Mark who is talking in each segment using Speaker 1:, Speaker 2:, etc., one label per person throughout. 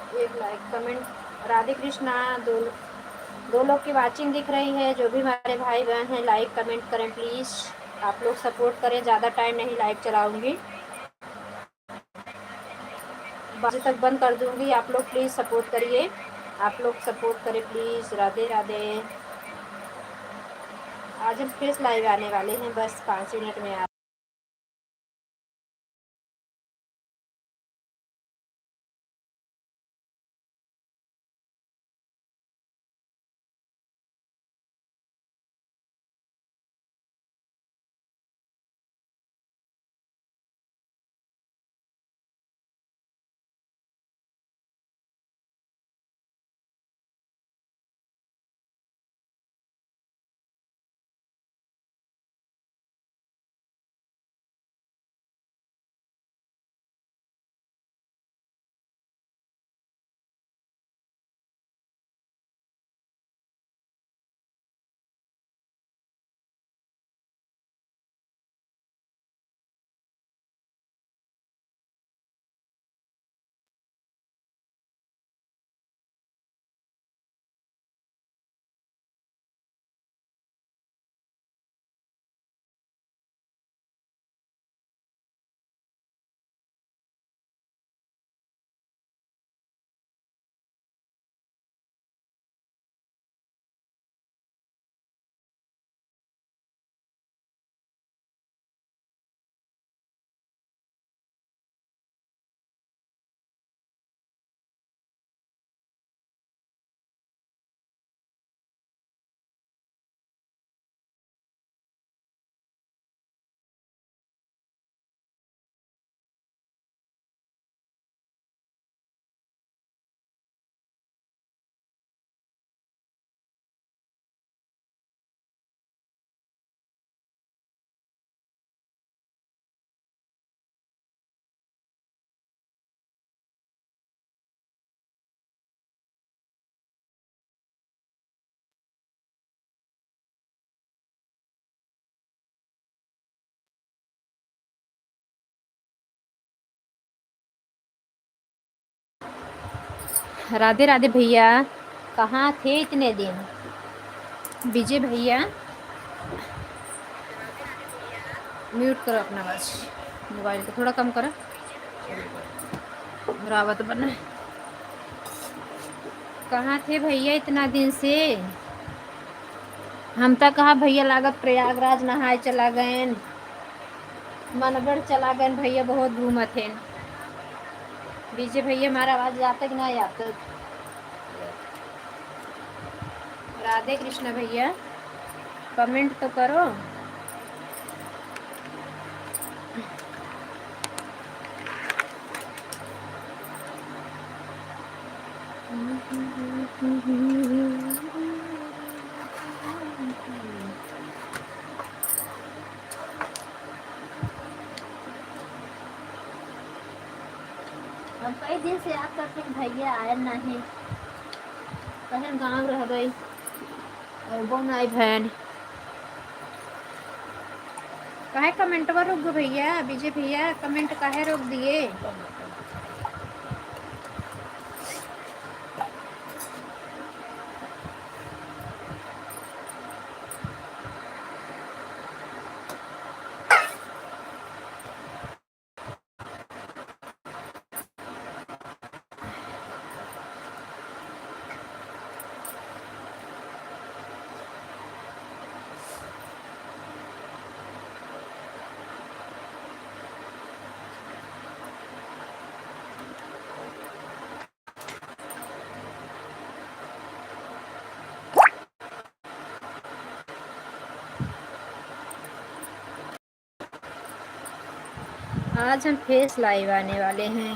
Speaker 1: एक like comment. Radhe Krishna. दो लोग की वाचिंग दिख रही है। जो भी हमारे भाई बहन हैं लाइक कमेंट करें प्लीज़। आप लोग सपोर्ट करें, ज़्यादा टाइम नहीं लाइव चलाऊंगी, 12 तक बंद कर दूंगी। आप लोग प्लीज़ सपोर्ट करिए, आप लोग सपोर्ट करें प्लीज़। राधे राधे। आज हम फिर लाइव आने वाले हैं, बस 5 मिनट में। राधे राधे भैया, कहाँ थे इतने दिन? विजय भैया म्यूट करो अपना, बस मोबाइल को थोड़ा कम करो, रावत बना। कहाँ थे भैया इतना दिन से? हम तो कहा भैया लागत प्रयागराज नहाए चला गए, मनगढ़ चला गए भैया, बहुत घूमत थे। विजय भैया हमारा आवाज आता कि नहीं आता? राधे कृष्ण भैया कमेंट तो करो। हम कई दिन से याद करते हैं, भैया आए नहीं, कहीं गाँव रह गई और वो नहीं बहन। काहे कमेंटवा रोक दो भैया? विजय भैया कमेंट काहे रोक दिए? आज हम फेस लाइव आने वाले हैं,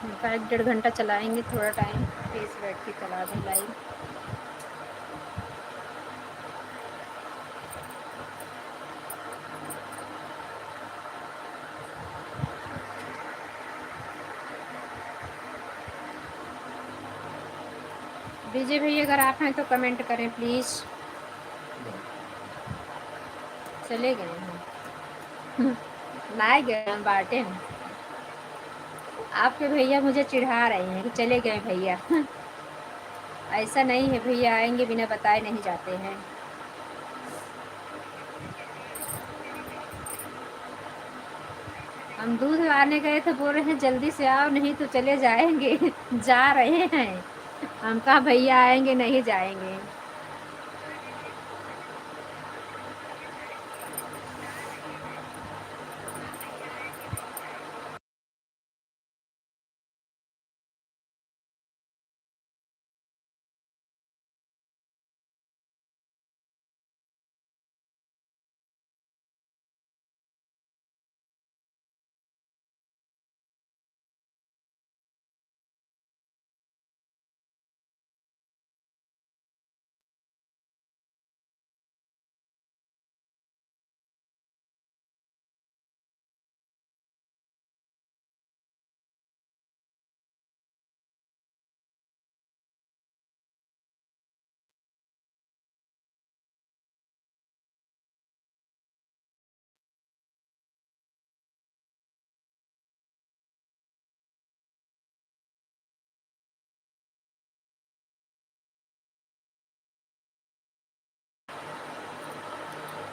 Speaker 1: 1-1.5 घंटा चलाएंगे, थोड़ा टाइम फेस बैठ के चला दें लाइव। विजय भैया अगर आप हैं तो कमेंट करें प्लीज़। चले गए हैं, लाए गए हम बाटे। आपके भैया मुझे चिढ़ा रहे हैं कि चले गए भैया। ऐसा नहीं है, भैया आएंगे बिना बताए नहीं जाते हैं। हम दूध लाने गए थे, बोल रहे हैं जल्दी से आओ नहीं तो चले जाएंगे। जा रहे हैं। हम कहा भैया आएंगे नहीं जाएंगे।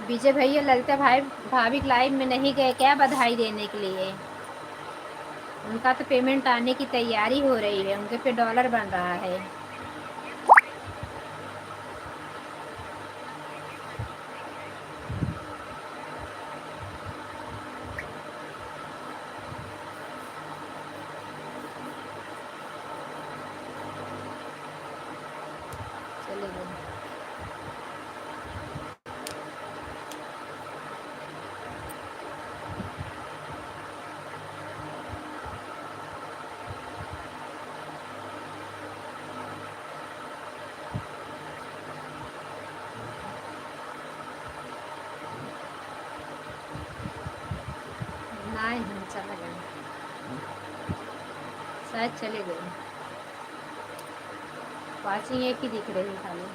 Speaker 1: विजय भैया ललिता भाई भाभी लाइव में नहीं गए क्या बधाई देने के लिए? उनका तो पेमेंट आने की तैयारी हो रही है, उनके पे डॉलर बन रहा है। चले गए। नहीं हम चले गए, शायद चले गए। वाचिंग एक ही दिख रही है खाली।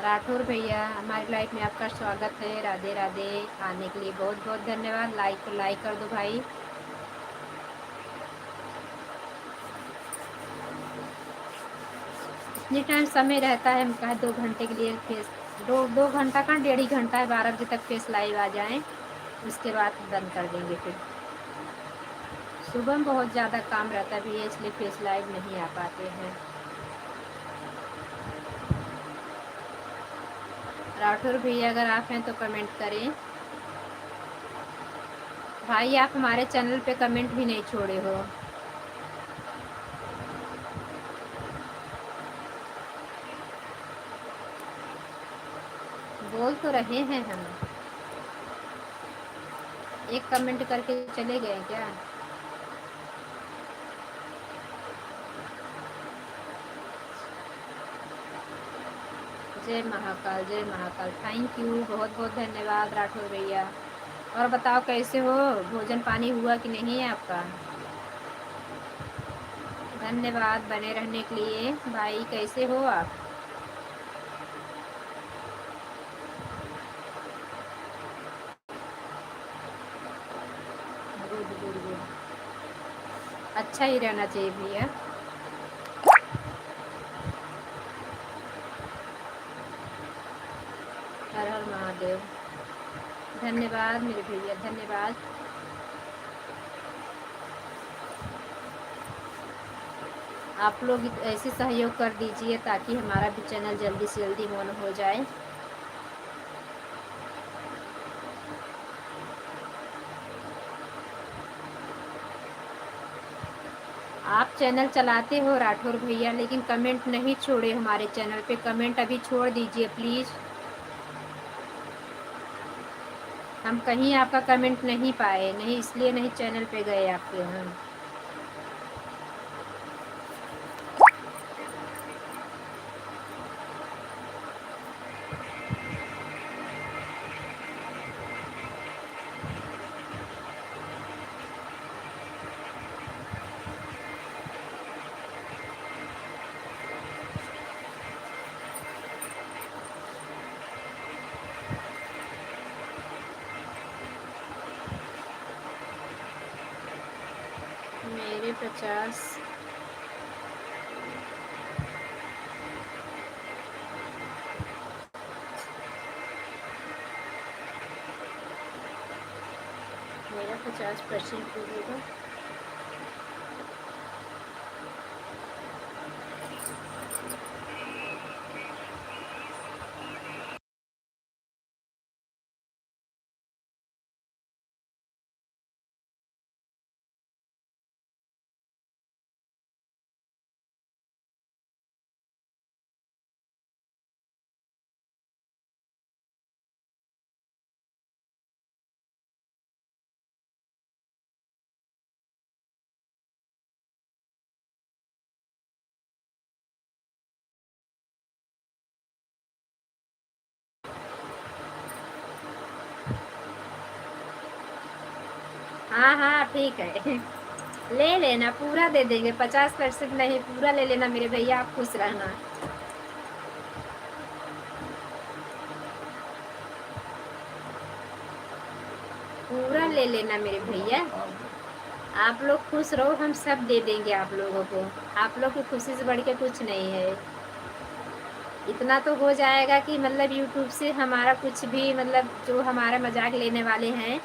Speaker 1: राठौर भैया हमारी लाइफ में आपका स्वागत है, राधे राधे। आने के लिए बहुत बहुत धन्यवाद। लाइक कर दो भाई। इतनी टाइम समय रहता है, हम कहा 2 घंटे के लिए फेस, 2 घंटा का 1.5 घंटा है, 12 बजे तक फेस लाइव आ जाएं, उसके बाद बंद कर देंगे। फिर सुबह में बहुत ज़्यादा काम रहता है भैया, इसलिए फेस लाइव नहीं आ पाते हैं। राठौर भैया अगर आप हैं तो कमेंट करें। भाई आप हमारे चैनल पे कमेंट भी नहीं छोड़े हो। बोल तो रहे हैं हम, एक कमेंट करके चले गए क्या? जय महाकाल, जय महाकाल। थैंक यू, बहुत बहुत धन्यवाद राठौर भैया। और बताओ कैसे हो, भोजन पानी हुआ कि नहीं है आपका? धन्यवाद बने रहने के लिए। भाई कैसे हो आप? गुड गुड गुड, अच्छा ही रहना चाहिए भैया। हर हर महादेव। धन्यवाद मेरे भैया, धन्यवाद। आप लोग ऐसे सहयोग कर दीजिए ताकि हमारा भी चैनल जल्दी से जल्दी ऑन हो जाए। आप चैनल चलाते हो राठौर भैया, लेकिन कमेंट नहीं छोड़े हमारे चैनल पे। कमेंट अभी छोड़ दीजिए प्लीज़। हम कहीं आपका कमेंट नहीं पाए, नहीं इसलिए नहीं चैनल पे गए आपके हम। 50। मेरा 50% होगा। हाँ हाँ ठीक है। ले लेना, पूरा दे देंगे, 50% नहीं, पूरा ले लेना मेरे भैया, आप खुश रहना। पूरा ले लेना मेरे भैया, आप लोग खुश रहो, हम सब दे देंगे आप लोगों को। आप लोग की खुशी से बढ़ के कुछ नहीं है। इतना तो हो जाएगा कि मतलब यूट्यूब से हमारा कुछ भी, मतलब जो हमारा मजाक लेने वाले हैं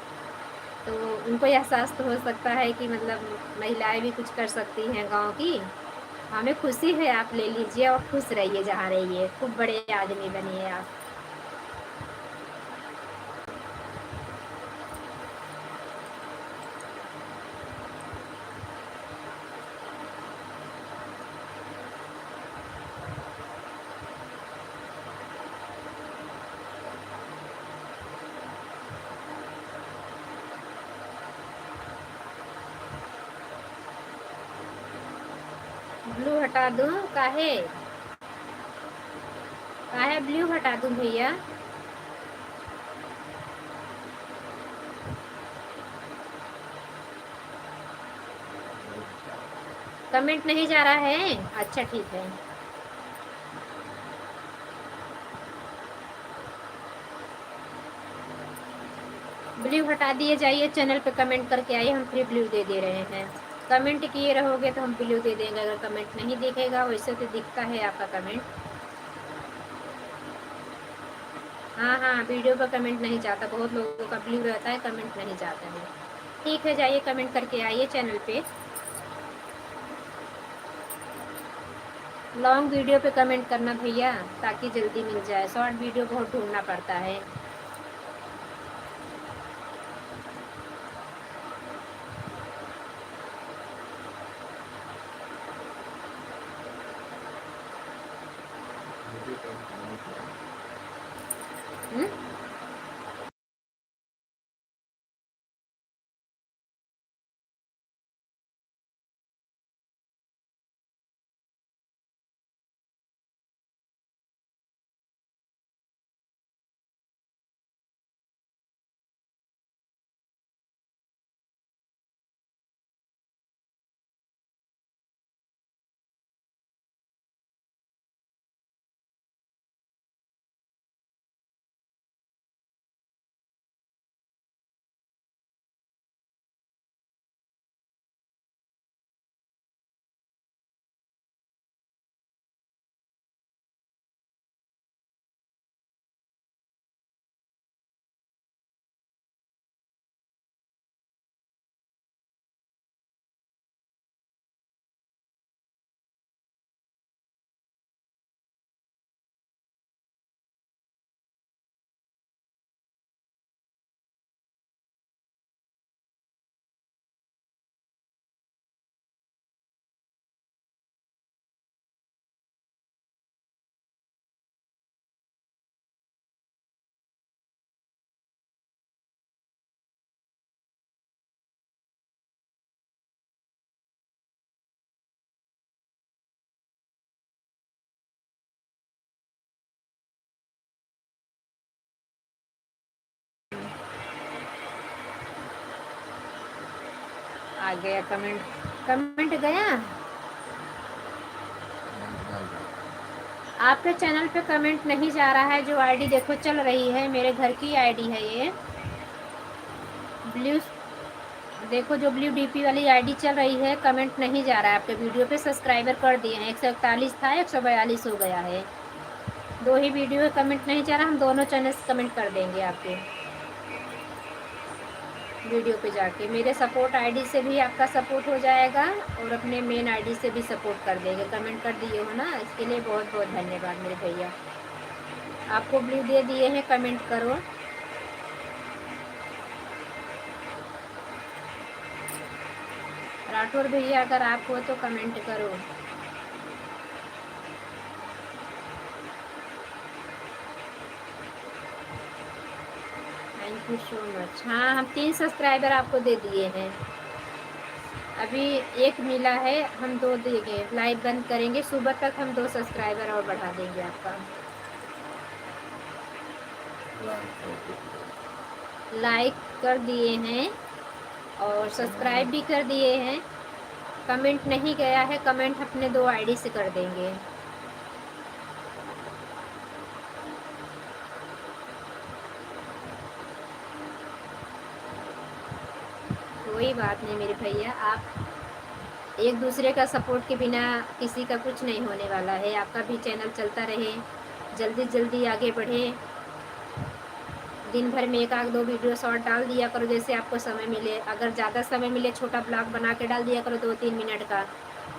Speaker 1: तो उनको एहसास तो हो सकता है कि मतलब महिलाएं भी कुछ कर सकती हैं गांव की। हमें खुशी है, आप ले लीजिए और खुश रहिए जहाँ रहिए, खूब बड़े आदमी बनिए आप। ब्लू हटा दूं? काहे काहे ब्लू हटा दूं भैया? कमेंट नहीं जा रहा है? अच्छा ठीक है। ब्लू हटा दिए, जाइए चैनल पे कमेंट करके आइए, हम फ्री ब्लू दे दे रहे हैं। कमेंट किए रहोगे तो हम ब्लू दे देंगे, अगर कमेंट नहीं दिखेगा, वैसे तो दिखता है आपका कमेंट। हाँ हाँ, वीडियो पर कमेंट नहीं जाता, बहुत लोगों का ब्लू रहता है, कमेंट नहीं जाता है। ठीक है, जाइए कमेंट करके आइए चैनल पे। लॉन्ग वीडियो पे कमेंट करना भैया, ताकि जल्दी मिल जाए, शॉर्ट वीडियो बहुत ढूंढना पड़ता है। हुँ? आ गया कमेंट, कमेंट गया। आपके चैनल पे कमेंट नहीं जा रहा है, जो आईडी देखो चल रही है, मेरे घर की आईडी है ये। ब्लू देखो जो ब्लू डीपी वाली आईडी चल रही है, कमेंट नहीं जा रहा है आपके वीडियो पे। सब्सक्राइबर कर दिए हैं, 141 था, 142 हो गया है। 2 ही वीडियो में कमेंट नहीं जा रहा, हम दोनों चैनल से कमेंट कर देंगे आपके वीडियो पे जाके। मेरे सपोर्ट आईडी से भी आपका सपोर्ट हो जाएगा और अपने मेन आईडी से भी सपोर्ट कर देंगे। कमेंट कर दिए हो ना, इसके लिए बहुत बहुत धन्यवाद मेरे भैया। आपको ब्लू दे दिए हैं, कमेंट करो। राठौर भैया अगर आप हो तो कमेंट करो। Thank you so much. हाँ, हम 3 सब्सक्राइबर आपको दे दिए हैं। अभी 1 मिला है, हम 2 देंगे। लाइव बंद करेंगे, सुबह तक हम 2 सब्सक्राइबर और बढ़ा देंगे आपका। लाइक कर दिए हैं और सब्सक्राइब भी कर दिए हैं। कमेंट नहीं गया है, कमेंट अपने 2 आईडी से कर देंगे। कोई बात नहीं मेरे भैया, आप एक दूसरे का सपोर्ट के बिना किसी का कुछ नहीं होने वाला है। आपका भी चैनल चलता रहे, जल्दी जल्दी आगे बढ़े। दिन भर में 1 आध 2 वीडियो शॉर्ट डाल दिया करो, जैसे आपको समय मिले। अगर ज़्यादा समय मिले, छोटा ब्लॉग बना के डाल दिया करो 2-3 मिनट का।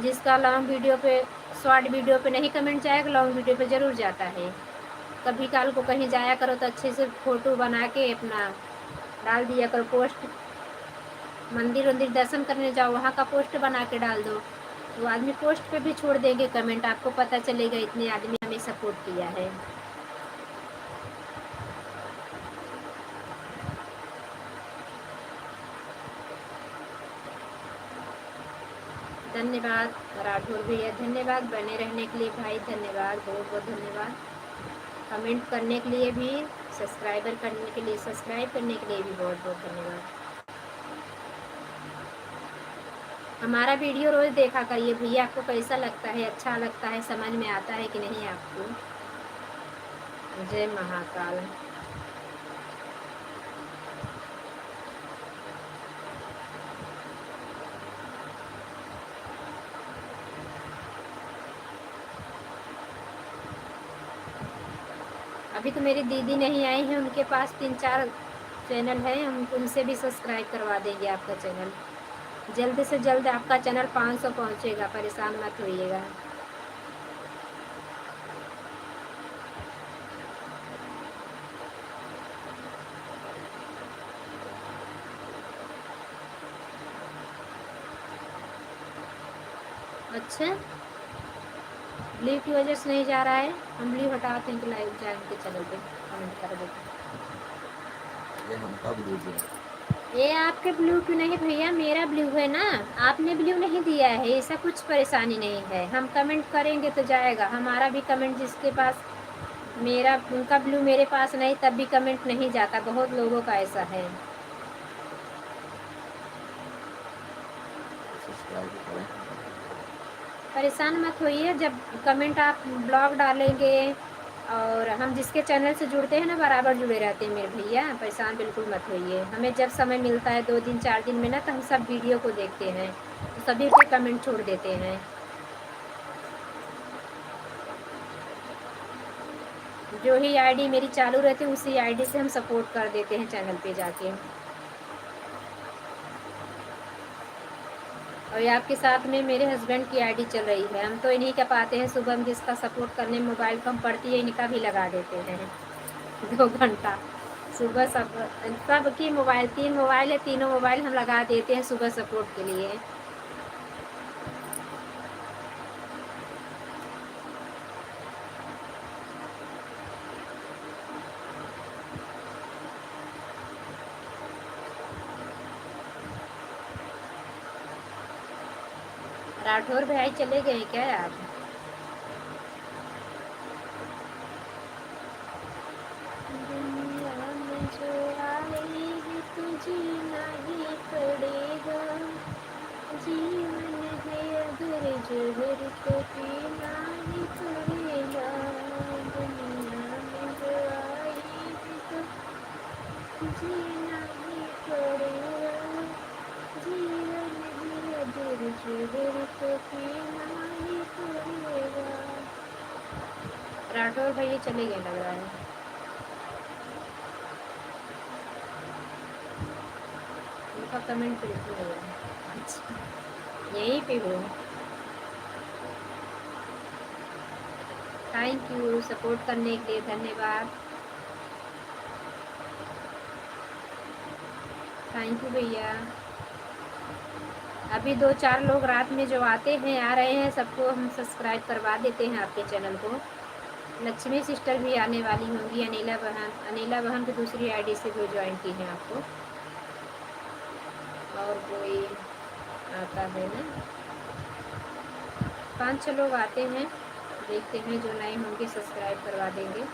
Speaker 1: जिसका लॉन्ग वीडियो पे, शॉर्ट वीडियो पे नहीं कमेंट जाएगा, लॉन्ग वीडियो पे ज़रूर जाता है। कभी काल को कहीं जाया करो तो अच्छे से फ़ोटो बना के अपना डाल दिया करो पोस्ट। मंदिर वंदिर दर्शन करने जाओ, वहाँ का पोस्ट बना के डाल दो, वो आदमी पोस्ट पे भी छोड़ देंगे कमेंट। आपको पता चलेगा इतने आदमी हमें सपोर्ट किया है। धन्यवाद राठौर भैया, धन्यवाद बने रहने के लिए भाई, धन्यवाद, बहुत बहुत धन्यवाद। कमेंट करने के लिए भी, सब्सक्राइब करने के लिए भी बहुत बहुत धन्यवाद। हमारा वीडियो रोज़ देखा करिए भैया, आपको कैसा लगता है, अच्छा लगता है, समझ में आता है कि नहीं आपको। जय महाकाल। अभी तो मेरी दीदी नहीं आई है, उनके पास 3-4 चैनल है, हम उनसे भी सब्सक्राइब करवा देंगे आपका चैनल। जल्द से जल्द आपका चैनल 500 पहुंचेगा, परेशान मत होइएगा। अच्छा, ब्लू की वजह से नहीं जा रहा है, हम ब्लू हटाते हैं तो लाइव जाके चैनल पे कमेंट कर देते हैं। ये हमका ब्लू है, ये आपके ब्लू क्यों नहीं भैया, मेरा ब्लू है ना, आपने ब्लू नहीं दिया है, ऐसा कुछ परेशानी नहीं है। हम कमेंट करेंगे तो जाएगा, हमारा भी कमेंट जिसके पास, मेरा उनका ब्लू मेरे पास नहीं, तब भी कमेंट नहीं जाता। बहुत लोगों का ऐसा है। परेशान मत होइए, जब कमेंट आप ब्लॉग डालेंगे और हम जिसके चैनल से जुड़ते हैं ना, बराबर जुड़े रहते हैं मेरे भैया, परेशान बिल्कुल मत होइए। हमें जब समय मिलता है 2 दिन 4 दिन में ना, तो हम सब वीडियो को देखते हैं, तो सभी पे कमेंट छोड़ देते हैं। जो ही आईडी मेरी चालू रहती है, उसी आईडी से हम सपोर्ट कर देते हैं चैनल पे जाके। और आपके साथ में मेरे हस्बैंड की आईडी चल रही है, हम तो इन्हीं का पाते हैं। सुबह में जिसका सपोर्ट करने मोबाइल कम पड़ती है, इनका भी लगा देते हैं 2 घंटा। सुबह सब की मोबाइल, 3 मोबाइल है, तीनों मोबाइल हम लगा देते हैं सुबह सपोर्ट के लिए। राठौर भाई चले गए क्या आज? दुनिया में जो आएगी तो जीना ही पड़ेगा, जीवन है अगर जहर तो पीना ही पड़ेगा। दुनिया में जो आएगी तो जीना ही पड़ेगा, राठौर भैया चले गए लग रहा है। उनका कमेंट बिल्कुल हो रहा है। अच्छा, यहीं पे हो। थैंक यू सपोर्ट करने के लिए, धन्यवाद। थैंक यू भैया। अभी 2-4 लोग रात में जो आते हैं आ रहे हैं, सबको हम सब्सक्राइब करवा देते हैं आपके चैनल को। लक्ष्मी सिस्टर भी आने वाली होंगी, अनिला बहन की दूसरी आईडी से भी ज्वाइन की है आपको। और कोई आता है ना, 5-6 लोग आते हैं, देखते हैं जो नए होंगे सब्सक्राइब करवा देंगे।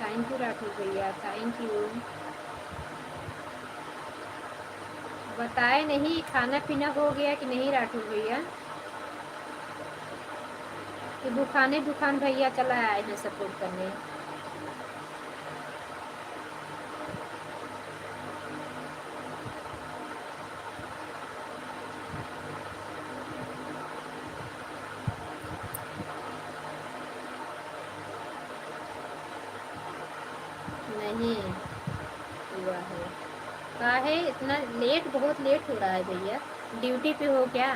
Speaker 1: थैंक यू राठौर भैया, थैंक यू। बताए नहीं खाना पीना हो गया कि नहीं राठौर भैया, कि दुकान भैया चला आए हैं सपोर्ट करने। नहीं हुआ है, काहे इतना लेट, बहुत लेट हो रहा है भैया। ड्यूटी पे हो क्या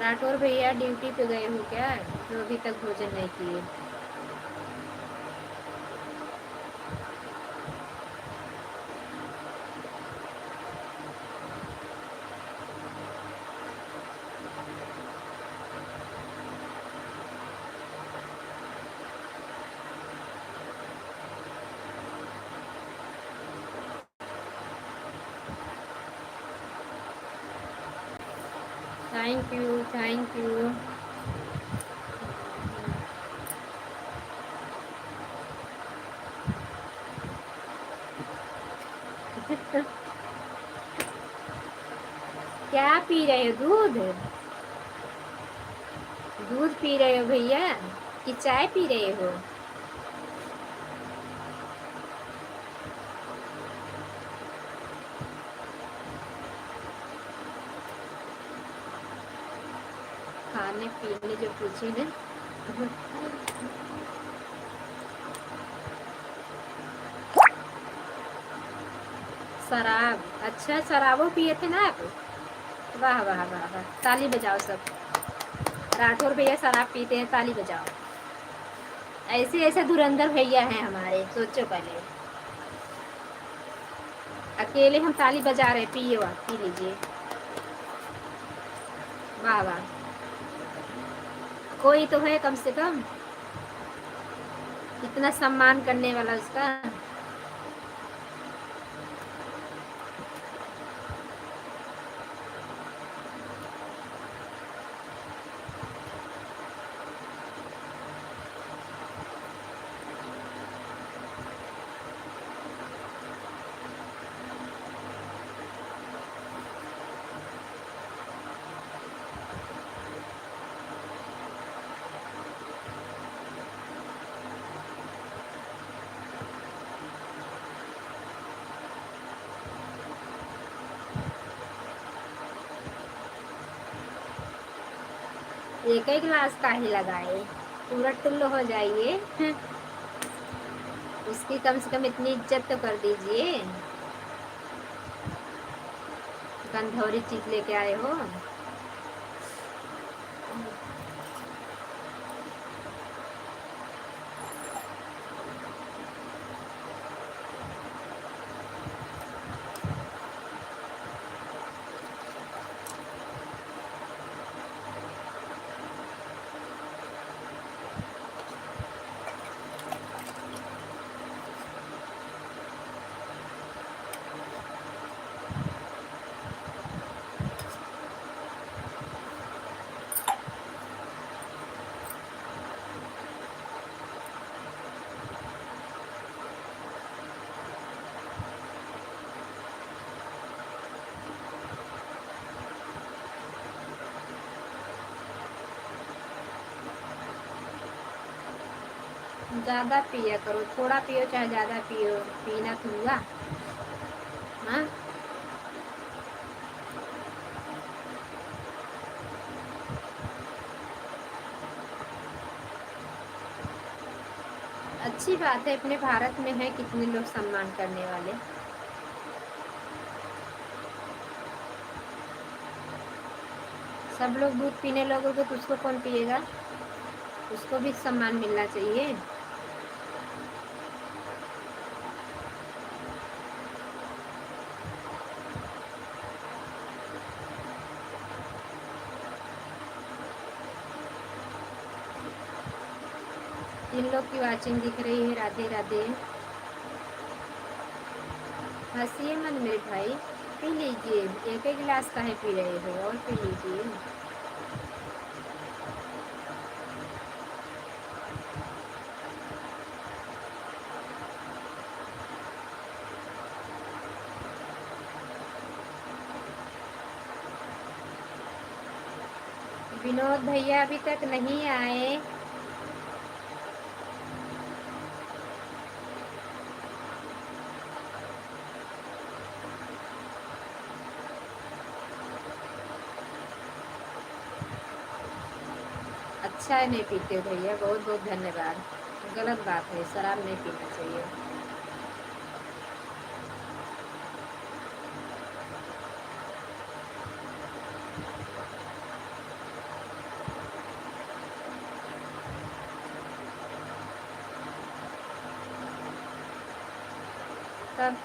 Speaker 1: राठौर भैया, ड्यूटी पे गए हो क्या जो अभी तक भोजन नहीं किए? Thank you, thank you. क्या पी रहे हो, दूध? दूध पी रहे हो भैया कि चाय पी रहे हो? खाने पीने जो पूछे ना। शराब, अच्छा शराबो पिए थे ना आप? वाह वाह वाह वाह, ताली बजाओ सब। राठौर भैया शराब पीते हैं, ताली बजाओ। ऐसे ऐसे धुरंधर भैया हैं हमारे, सोचो पहले। अकेले हम ताली बजा रहे, पिए आप, पी लीजिए। वाह वाह, कोई तो है कम से कम इतना सम्मान करने वाला उसका। एक ही गिलास का ही लगाए, पूरा टुल्लो हो जाइए। उसकी कम से कम इतनी इज्जत तो कर दीजिए, गंधौरी चीज लेके आए हो। ज़्यादा पिया करो, थोड़ा पियो चाहे ज़्यादा पियो, पीना तो हुआ। हाँ, अच्छी बात है, अपने भारत में है कितने लोग सम्मान करने वाले। सब लोग दूध पीने लगोगे तो उसको कौन पिएगा? उसको भी सम्मान मिलना चाहिए। इन लोग की वाचिंग दिख रही है। राधे राधे। हंसिए मत मेरे भाई, पी लीजिए। एक एक गिलास काहे पी रहे हो, और पी लीजिए। विनोद भैया अभी तक नहीं आए। अच्छा है नहीं पीते हो भैया, बहुत बहुत धन्यवाद। गलत बात है, शराब नहीं पीना चाहिए। तब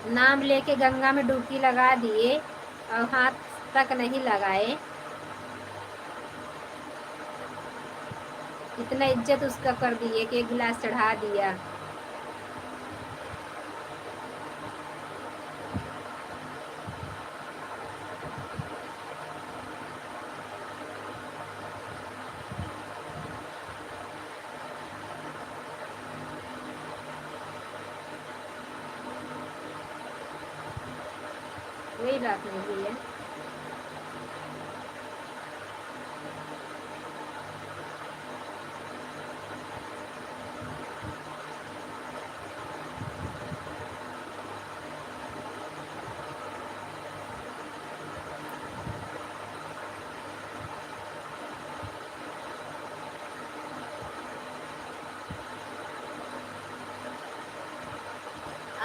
Speaker 1: नाम लेके गंगा में डुबकी लगा दिए और हाथ तक नहीं लगाए। इतना इज्जत उसका कर दिए कि एक गिलास चढ़ा दिया। कोई बात नहीं भैया।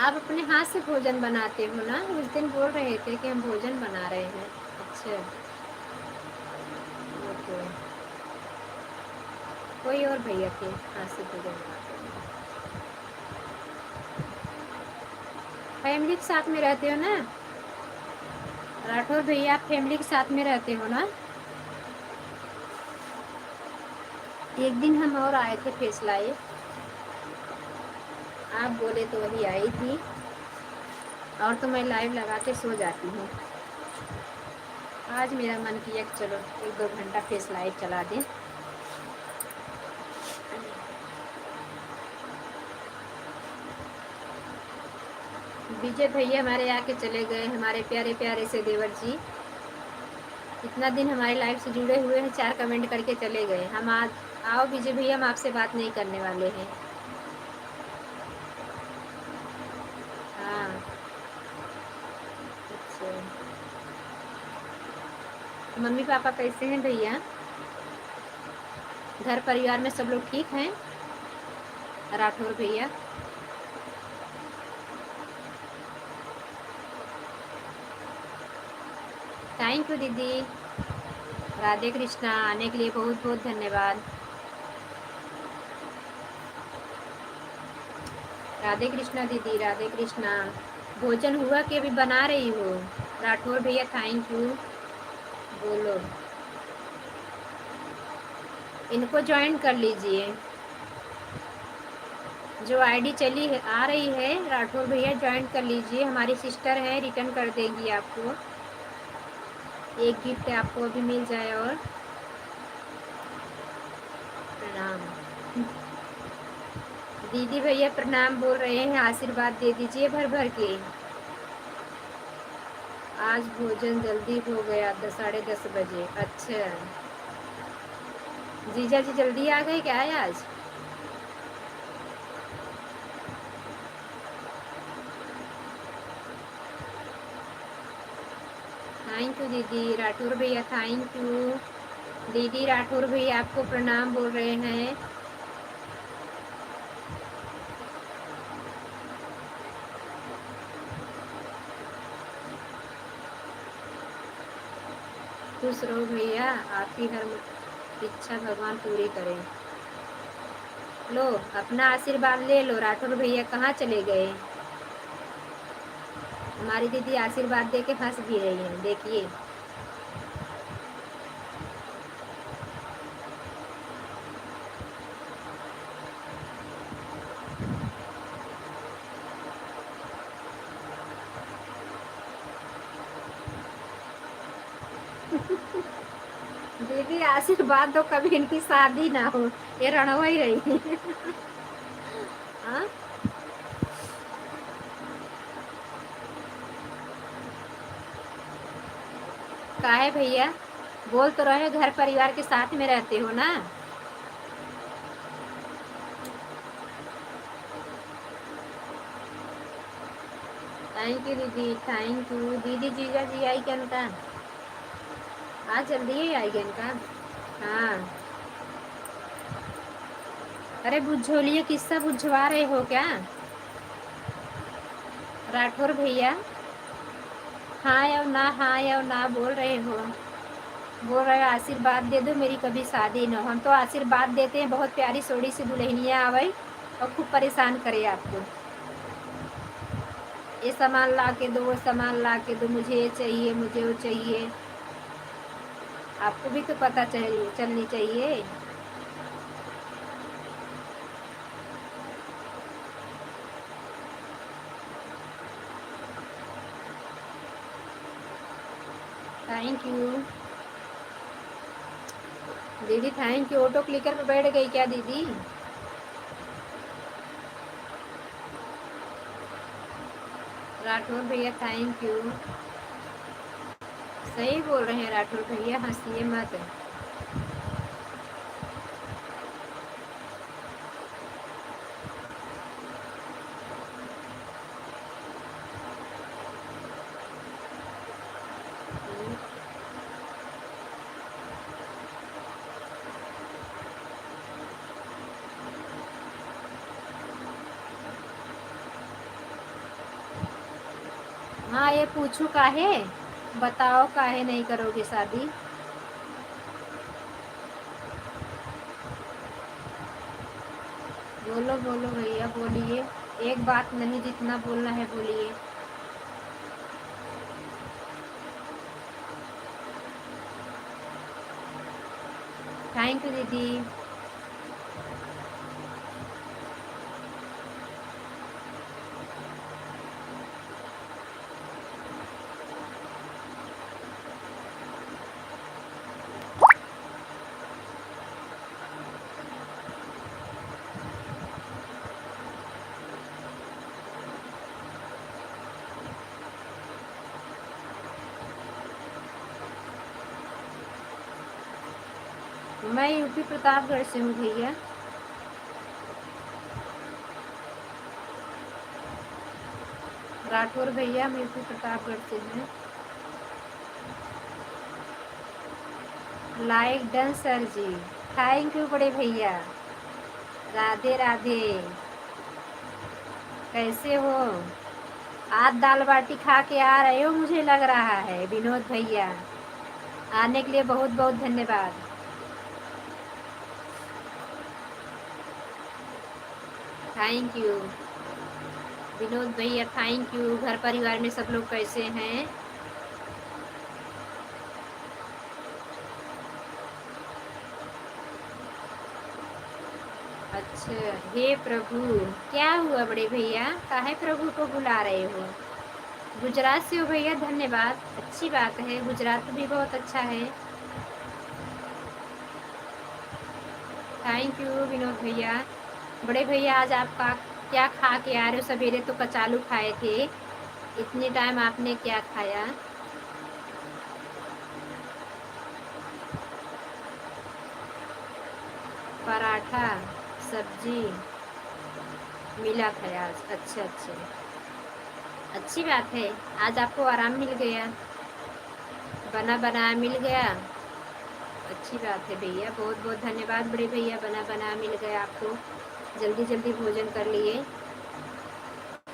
Speaker 1: आप अपने हाथ से भोजन बनाते हो ना? उस दिन बोल रहे थे कि हम भोजन बना रहे हैं। अच्छा, ओके। कोई और भैया थे हाथ से भोजन बनाते हैं। फैमिली के साथ में रहते हो ना राठौर भैया? आप फैमिली के साथ में रहते हो ना? एक दिन हम और आए थे फेस लाए, आप बोले तो वही आई थी। और तो मैं लाइव लगा के सो जाती हूँ। आज मेरा मन किया कि चलो 1-2 घंटा फेस लाइव चला दें। विजय भैया हमारे आके चले गए, हमारे प्यारे प्यारे से देवर जी। इतना दिन हमारे लाइव से जुड़े हुए हैं, 4 कमेंट करके चले गए। हम आज आओ विजय भैया, हम आपसे बात नहीं करने वाले हैं। हाँ, अच्छा। मम्मी पापा कैसे हैं भैया? घर परिवार में सब लोग ठीक हैं? राठौर भैया थैंक यू दीदी। राधे कृष्णा, आने के लिए बहुत बहुत धन्यवाद। राधे कृष्णा दीदी, राधे कृष्णा। भोजन हुआ कि अभी बना रही हो? राठौर भैया थैंक यू। बोलो, इनको ज्वाइन कर लीजिए। जो आईडी चली है आ रही है, राठौर भैया ज्वाइन कर लीजिए। हमारी सिस्टर है, रिटर्न कर देगी आपको। एक गिफ्ट आपको अभी मिल जाए। और प्रणाम दीदी भैया, प्रणाम बोल रहे हैं, आशीर्वाद दे दीजिए भर भर के। आज भोजन जल्दी हो गया, 10-10:30 बजे। अच्छा, जीजा जी जल्दी आ गए क्या आज? थैंक यू दीदी। राठौर भैया थैंक यू। दीदी राठौर भैया आपको प्रणाम बोल रहे हैं। खुश रहो भैया, आपकी हर इच्छा भगवान पूरी करें। लो अपना आशीर्वाद ले लो। राठौर भैया कहाँ चले गए? हमारी दीदी आशीर्वाद दे के हंस भी रही हैं, देखिए। दीदी आशीर्वाद दो, कभी इनकी शादी ना हो, ये रणवा ही रही। हाँ? काहे भैया? बोल तो रहे घर परिवार के साथ में रहते हो ना। थैंक यू दीदी, थैंक यू दीदी। जीजा जी आई क्या इनका? आज जल्दी ही आई क्या इनका? हाँ। अरे बुझोलिए, किस्सा बुझवा रहे हो क्या राठौर भैया? हाँ या ना, हाँ या ना बोल रहे हो? बोल रहे हो आशीर्वाद दे दो मेरी कभी शादी न हो। हम तो आशीर्वाद देते हैं, बहुत प्यारी सोड़ी सी दुल्हनिया आवे और खूब परेशान करे आपको। ये सामान ला के दो, वो सामान ला के दो, मुझे ये चाहिए, मुझे वो चाहिए। आपको भी तो पता चलनी चाहिए। थैंक यू दीदी, थैंक यू। ऑटो क्लिकर पे बैठ गई क्या दीदी? राठौर भैया थैंक यू। सही बोल रहे हैं राठौर भैया, हंसिए मत। हाँ, ये पूछू काहे? बताओ काहे नहीं करोगे शादी? बोलो बोलो भैया, बोलिए। एक बात नहीं, जितना बोलना है बोलिए। थैंक यू दीदी। मैं यूपी प्रतापगढ़ से हूँ भैया। राठौर भैया हम यूपी प्रतापगढ़ से हैं। Like done sir ji. Thank you बड़े भैया। राधे राधे। कैसे हो? आज दाल बाटी खा के आ रहे हो मुझे लग रहा है विनोद भैया। आने के लिए बहुत बहुत धन्यवाद। थैंक यू विनोद भैया, थैंक यू। घर परिवार में सब लोग कैसे हैं? अच्छा, हे प्रभु। क्या हुआ बड़े भैया, काहे प्रभु को बुला रहे हो? गुजरात से हो भैया, धन्यवाद। अच्छी बात है, गुजरात भी बहुत अच्छा है। थैंक यू विनोद भैया। बड़े भैया आज आपका क्या खा के आ रहे हो? सवेरे तो कचालू खाए थे, इतने टाइम आपने क्या खाया? पराठा सब्जी मिला था आज। अच्छा अच्छा, अच्छी बात है। आज आपको आराम मिल गया, बना बनाया मिल गया। अच्छी बात है भैया, बहुत बहुत धन्यवाद बड़े भैया। बना बना मिल गया आपको, जल्दी जल्दी भोजन कर लिए।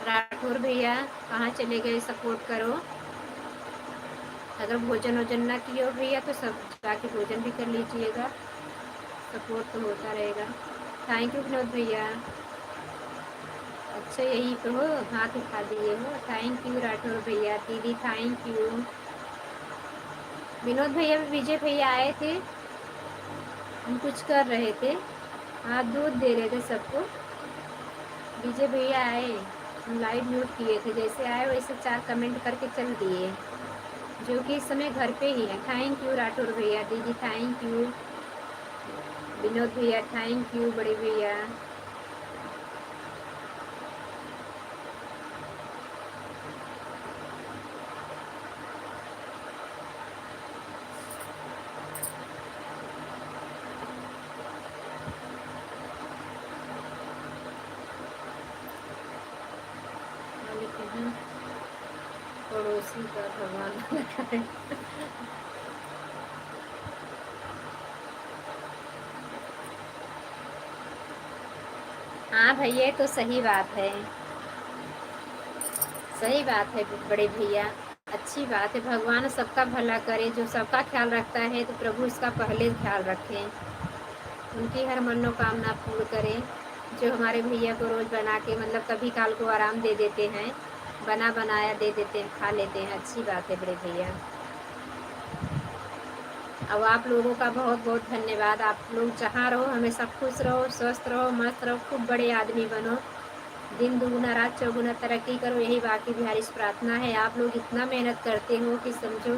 Speaker 1: राठौर भैया कहाँ चले गए? सपोर्ट करो। अगर भोजन वोजन ना किए हो भैया तो सब जाके भोजन भी कर लीजिएगा, सपोर्ट तो होता रहेगा। थैंक यू विनोद भैया। अच्छा यही तो हो, हाथ उठा दिए हो। थैंक यू राठौर भैया। दीदी थैंक यू। विनोद भैया भी, विजय भैया आए थे, हम कुछ कर रहे थे, हाँ दूध दे रहे थे सबको। विजय भैया आए, हम लाइव म्यूट किए थे, जैसे आए वैसे 4 कमेंट करके चल दिए, जो कि इस समय घर पे ही है। थैंक यू राठौर भैया। दीदी थैंक यू। विनोद भैया थैंक यू। बड़े भैया पड़ोसी का भगवान हाँ भैया तो सही बात है, सही बात है बड़े भैया। अच्छी बात है, भगवान सबका भला करे, जो सबका ख्याल रखता है तो प्रभु इसका पहले ख्याल रखें, उनकी हर मनोकामना पूर्ण करें। जो हमारे भैया को रोज़ बना के मतलब कभी काल को आराम दे देते हैं, बना बनाया दे देते हैं, खा लेते हैं, अच्छी बात है बड़े भैया। अब आप लोगों का बहुत बहुत धन्यवाद। आप लोग जहाँ रहो हमेशा खुश रहो, स्वस्थ रहो, मस्त रहो, खूब बड़े आदमी बनो, दिन दुगुना रात चौगुना तरक्की करो, यही बाकी बिहारी से प्रार्थना है। आप लोग इतना मेहनत करते हो कि समझो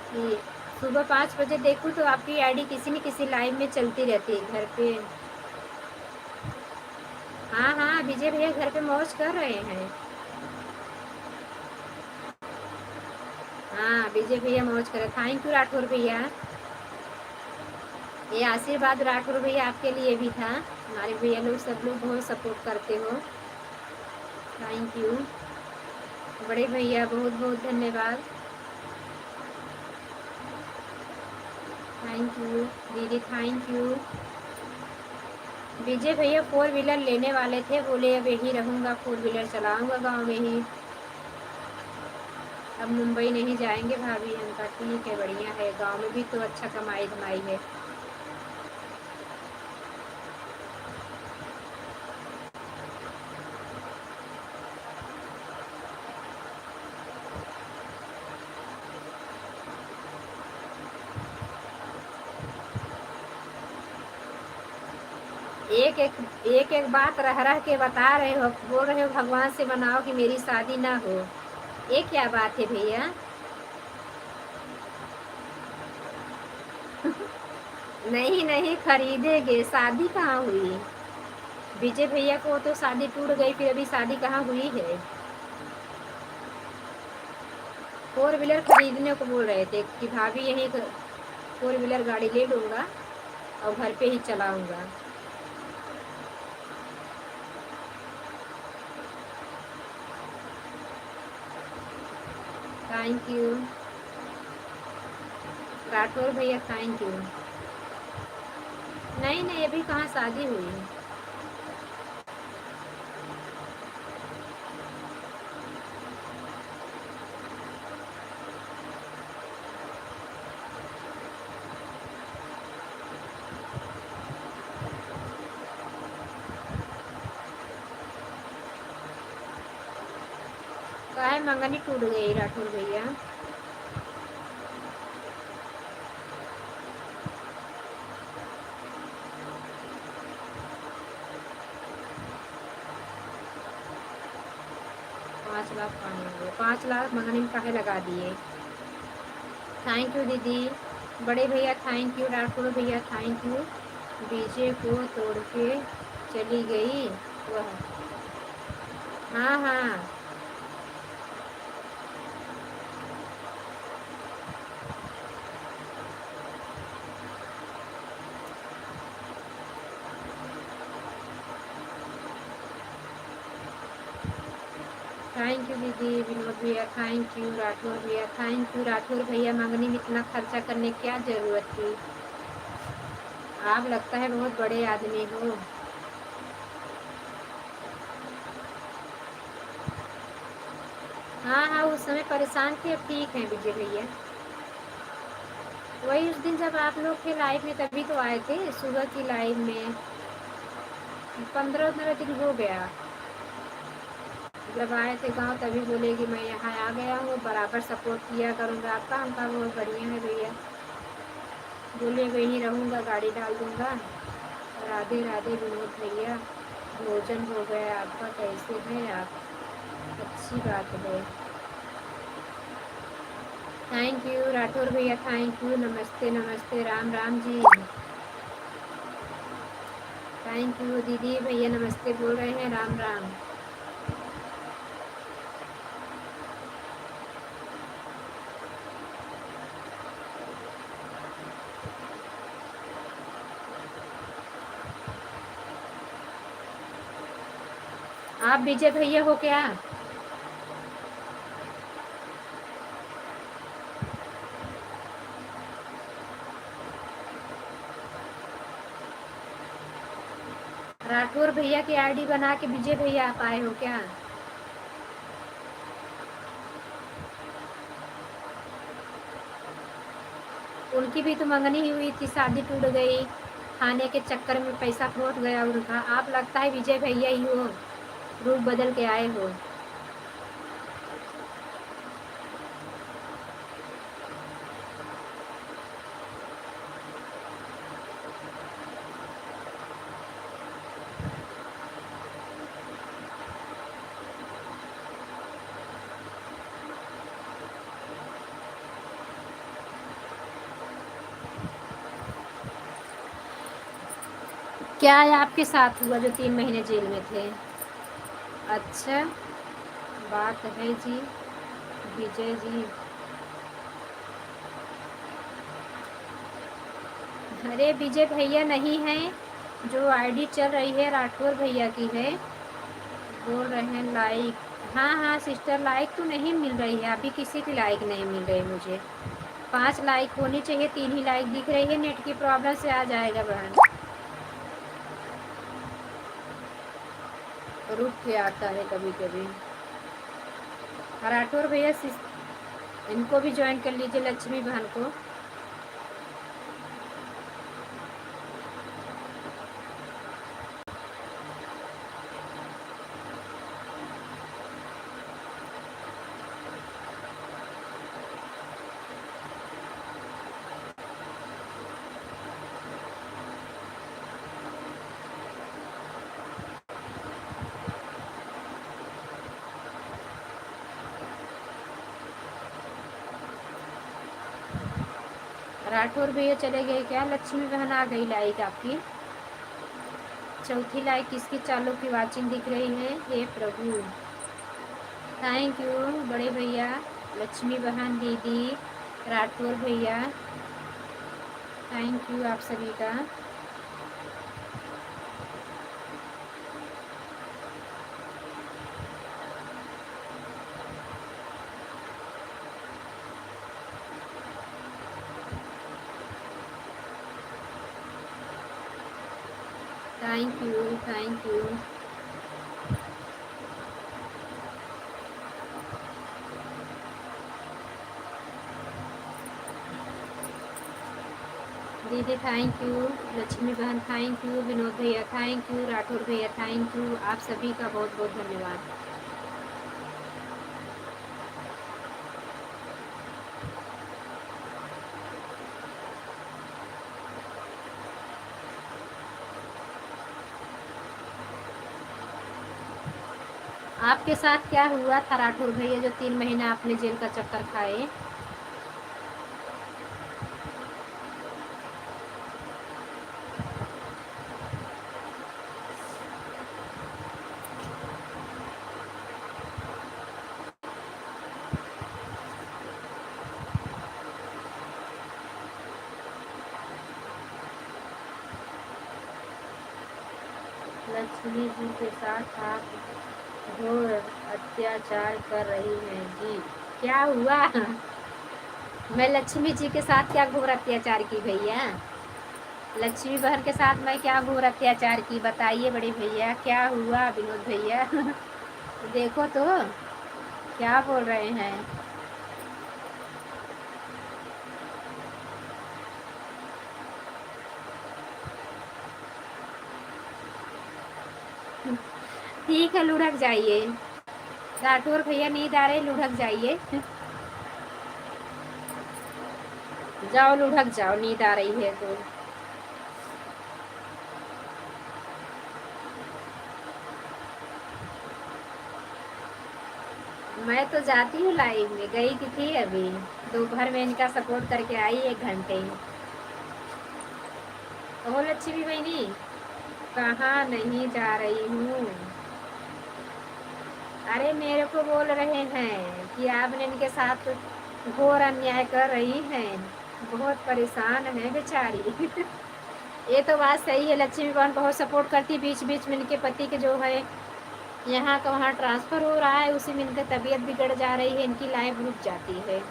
Speaker 1: कि सुबह 5 बजे देखूँ तो आपकी आईडी किसी न किसी लाइव में चलती रहती है घर पे। हाँ हाँ विजय भैया घर पे मौज कर रहे हैं। हाँ विजय भैया मौज कर रहे। थैंक यू राठौर भैया। ये आशीर्वाद राठौर भैया आपके लिए भी था, हमारे भैया लोग सब लोग बहुत सपोर्ट करते हो। थैंक यू बड़े भैया, बहुत बहुत धन्यवाद। थैंक यू दीदी थैंक यू। विजय भैया 4 व्हीलर लेने वाले थे, बोले अब यही रहूँगा, 4 व्हीलर चलाऊँगा गांव में ही, अब मुंबई नहीं जाएंगे भाभी। हम कहा ठीक है बढ़िया है, गांव में भी तो अच्छा कमाई धमाई है। एक बात रह रह के बता रहे हो, बोल रहे हो भगवान से मनाओ कि मेरी शादी ना हो, ये क्या बात है भैया? नहीं नहीं खरीदेंगे, शादी कहाँ हुई? विजय भैया को तो शादी टूट गई, फिर अभी शादी कहाँ हुई है? 4 व्हीलर खरीदने को बोल रहे थे कि भाभी यही 4 व्हीलर गाड़ी ले लूँगा और घर पे ही चलाऊँगा। थैंक यू राठौर भैया थैंक यू। नहीं नहीं अभी कहाँ शादी हुई है। काहे मंगनी टूट गई राठौर भैया? 5 लाख पानी हुए, 5 लाख मंगनी में काहे लगा दिए? थैंक यू दीदी। बड़े भैया थैंक यू। राठौर भैया थैंक यू। डीजे को तोड़ के चली गई वह। हाँ हाँ थैंक यू दीदी। विनोद भैया थैंक यू। राठौर भैया थैंक यू। राठौर भैया मंगनी में इतना खर्चा करने की क्या जरूरत थी? आप लगता है बहुत बड़े आदमी हो। हाँ हाँ, उस समय परेशान थे, अब ठीक हैं विजय भैया। वही उस दिन जब आप लोग थे लाइव में तभी तो आए थे, सुबह की लाइव में। 15-15 दिन हो गया जब आए थे गांव, तभी बोले कि मैं यहाँ आ गया हूँ, बराबर सपोर्ट किया करूँगा आपका। हमका बहुत बढ़िया है भैया, बोले वहीं रहूँगा, गाड़ी डाल दूँगा। राधे राधे विनोद भैया, भोजन हो गया आपका, कैसे हैं आप? अच्छी बात है। थैंक यू राठौर भैया, थैंक यू, नमस्ते नमस्ते, राम राम जी। थैंक यू दीदी भैया, नमस्ते बोल रहे हैं, राम राम। आप विजय भैया हो क्या? राठौर भैया की आईडी बना के विजय भैया आप आए हो क्या? उनकी भी तो मंगनी हुई थी, शादी टूट गई, खाने के चक्कर में पैसा खोट गया उनका। आप लगता है विजय भैया ही हो, रूप बदल के आए हो। क्या आपके साथ हुआ जो 3 महीने जेल में थे? अच्छा बात है जी विजय जी। अरे विजय भैया नहीं है, जो आईडी चल रही है राठौर भैया की है। बोल रहे हैं लाइक, हाँ हाँ सिस्टर, लाइक तो नहीं मिल रही है अभी, किसी की लाइक नहीं मिल रही मुझे। 5 लाइक होनी चाहिए, 3 ही लाइक दिख रही है, नेट की प्रॉब्लम से आ जाएगा बहन, रुक के आता है कभी कभी। राठौर भैया इनको भी ज्वाइन कर लीजिए, लक्ष्मी बहन को। राठौर भैया चले गए क्या? लक्ष्मी बहन आ गई लाइक आपकी, चौथी लाइक किसकी चालू की वाचिंग दिख रही है, हे प्रभु। थैंक यू बड़े भैया, लक्ष्मी बहन दीदी, राठौर भैया, थैंक यू आप सभी का। Thank you thank you. दीदी थैंक यू, लक्ष्मी बहन थैंक यू, विनोद भैया थैंक यू, राठौर भैया थैंक यू, आप सभी का बहुत बहुत धन्यवाद। आपके साथ क्या हुआ था राठौर भैया, जो 3 महीना आपने जेल का चक्कर खाए? लक्ष्मी जी के साथ आप घोर अत्याचार कर रही हैं जी, क्या हुआ? मैं लक्ष्मी जी के साथ क्या घोर अत्याचार की भैया? लक्ष्मी बहन के साथ मैं क्या घोर अत्याचार की, बताइए बड़े भैया क्या हुआ? विनोद भैया देखो तो, क्या बोल रहे हैं? ठीक है, लुढ़क जाइए। राठौर भैया नींद आ रही, लुढ़क जाइए। जाओ लुढ़क जाओ, नींद आ रही है तो। मैं तो जाती हूँ लाइव में, गई थी अभी दोपहर में, इनका सपोर्ट करके आई 1 घंटे। ओह लक्ष्मी बहनी, कहाँ नहीं जा रही हूँ। अरे मेरे को बोल रहे हैं कि आपने इनके साथ घोर अन्याय कर रही हैं, बहुत परेशान है बेचारी। ये तो बात सही है, लक्ष्मी बहन बहुत सपोर्ट करती, बीच बीच में इनके पति के जो है यहाँ का वहाँ ट्रांसफ़र हो रहा है, उसी में इनकी तबीयत बिगड़ जा रही है, इनकी लाइफ रुक जाती है।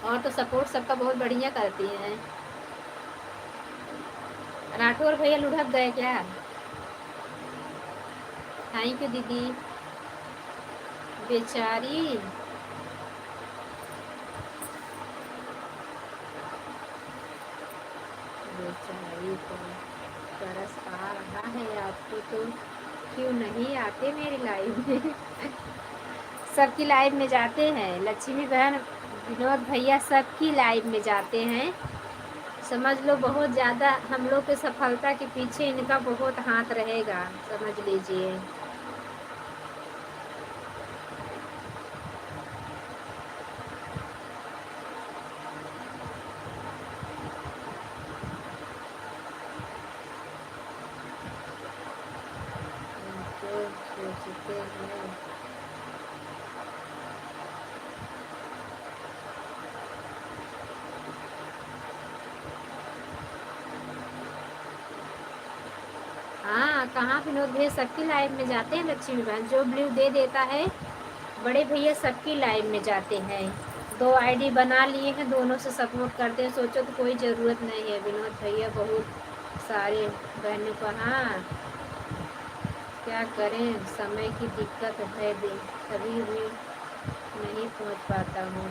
Speaker 1: और तो सपोर्ट सबका बहुत बढ़िया करती हैं। राठौर भैया लुढ़क गए क्या? थैंक यू दीदी। बेचारी, बेचारी तो तरस आ रहा है आपको तो। क्यों नहीं आते मेरी लाइफ में? सबकी लाइफ में जाते हैं, लक्ष्मी बहन विनोद भैया सबकी लाइफ में जाते हैं। समझ लो बहुत ज़्यादा हम लोग के सफलता के पीछे इनका बहुत हाथ रहेगा, समझ लीजिए। तो सोचते हैं। हाँ, कहाँ विनोद भैया सबकी लाइफ में जाते हैं, लक्ष्मी बहन जो ब्लू दे देता है बड़े भैया सबकी लाइफ में जाते हैं। 2 आईडी बना लिए हैं, दोनों से सपोर्ट करते हैं। सोचो तो कोई ज़रूरत नहीं है, विनोद भैया बहुत सारे बहनों को। हाँ, क्या करें, समय की दिक्कत है, कभी भी नहीं पहुंच पाता हूँ।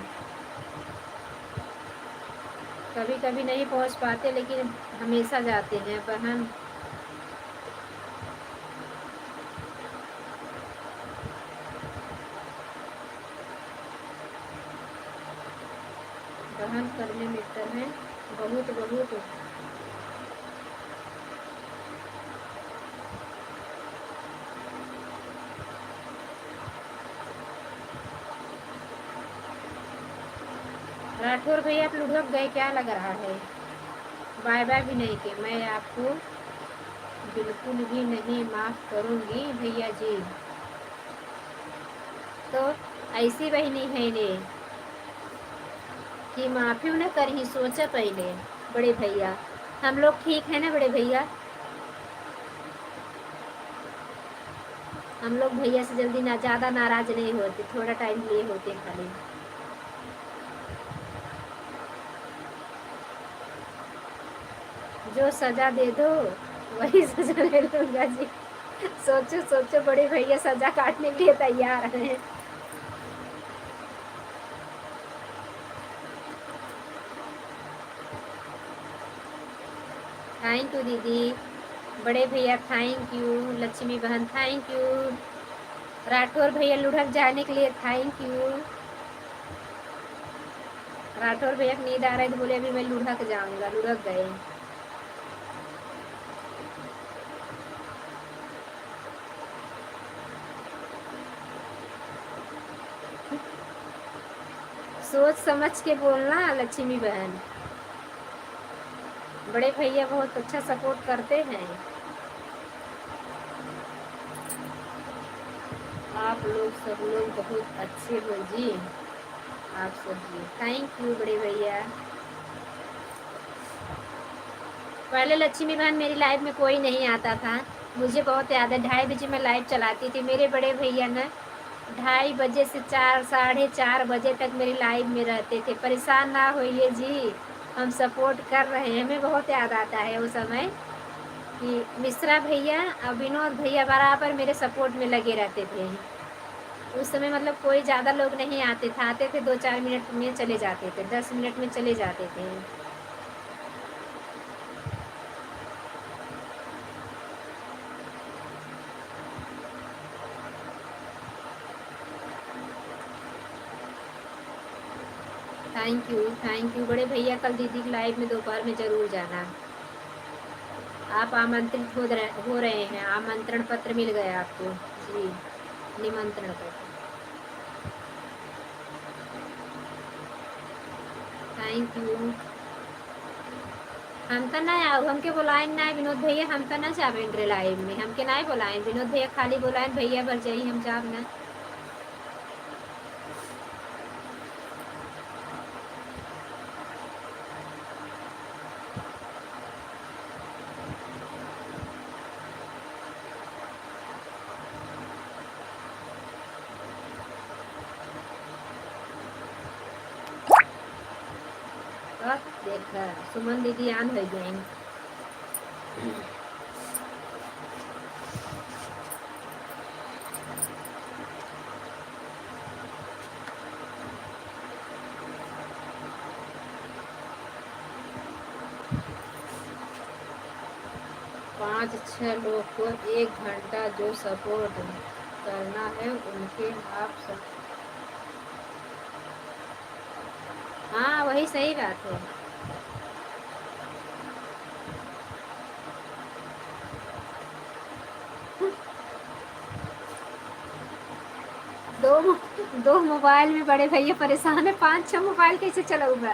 Speaker 1: कभी कभी नहीं पहुंच पाते, लेकिन हमेशा जाते हैं बहन। बहन करने मिलता है बहुत बहुत। राठौर भैया आप लुढ़क गए क्या लग रहा है? बाय बाय भी नहीं किए, मैं आपको बिल्कुल भी नहीं माफ़ करूँगी भैया जी। तो ऐसी बहनी है ने कि माफ़ी उन्हें कर ही सोचा पहले। बड़े भैया हम लोग ठीक है ना बड़े भैया? हम लोग भैया से जल्दी ना ज़्यादा नाराज़ नहीं होते, थोड़ा टाइम लिए होते खाली। जो सज़ा दे दो वही सज़ा ले लूँगा जी। सोचो सोचो, बड़े भैया सज़ा काटने के लिए तैयार हैं। थैंक यू दीदी। बड़े भैया थैंक यू। लक्ष्मी बहन थैंक यू। राठौर भैया लुढ़क जाने के लिए थैंक यू। राठौर भैया को नींद आ रहा है तो बोले अभी मैं लुढ़क जाऊंगा, लुढ़क गए। सोच समझ के बोलना लक्ष्मी बहन, बड़े भैया बहुत अच्छा सपोर्ट करते हैं। आप लोग सब लोग बहुत अच्छे हो जी, आप सब जी थैंक यू बड़े भैया। पहले लक्ष्मी बहन मेरी लाइफ में कोई नहीं आता था, मुझे बहुत याद है 2:30 बजे मैं लाइव चलाती थी। मेरे बड़े भैया ना 2:30 बजे से 4 4:30 बजे तक मेरी लाइव में रहते थे। परेशान ना होइए जी, हम सपोर्ट कर रहे हैं। हमें बहुत याद आता है वो समय कि मिश्रा भैया और विनोद भैया बराबर मेरे सपोर्ट में लगे रहते थे। उस समय मतलब कोई ज़्यादा लोग नहीं आते थे, 2-4 मिनट में चले जाते थे, 10 मिनट में चले जाते थे। थैंक यू बड़े भैया, कल दीदी की लाइव में दोपहर में ज़रूर जाना। आप आमंत्रित हो रहे हैं, आमंत्रण पत्र मिल गया आपको जी, निमंत्रण पत्र। Thank you. हम तो ना आओ, हमके बुलाए ना विनोद भैया, हम तो ना जाबे लाइव में, हमके ना बुलाए विनोद भैया, खाली बुलाए भैया भर जाइए, हम जाब ना। देख सुमन दीदी आन हो गए। 5-6 लोग को 1 घंटा जो सपोर्ट करना है उनके आप सब। हाँ वही सही बात है। दो दो मोबाइल में बड़े भैया परेशान है, 5-6 मोबाइल कैसे चलाऊंगा?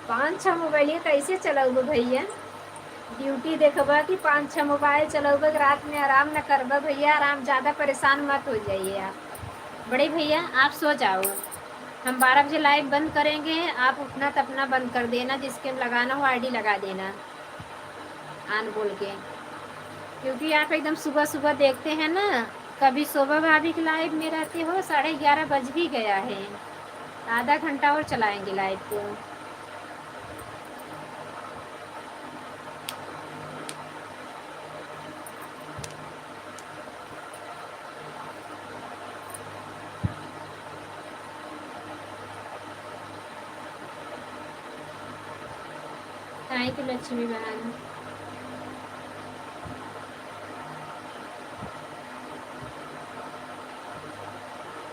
Speaker 1: 5-6 मोबाइल कैसे चलाऊंगा भैया? ड्यूटी देखबा कि 5-6 मोबाइल चलाऊबा, रात में आराम न करबा भैया, आराम ज़्यादा परेशान मत हो जाइए आप। बड़े भैया आप सो जाओ, हम 12 बजे लाइव बंद करेंगे, आप उठना तो अपना बंद कर देना, जिसके लगाना हो आईडी लगा देना आन बोल के, क्योंकि आप एकदम सुबह सुबह देखते हैं ना, कभी शोभा भाभी की लाइव में रहती हो, 11:30 बज भी गया है, आधा घंटा और चलाएंगे लाइव को। थैंक यू लक्ष्मी बहन।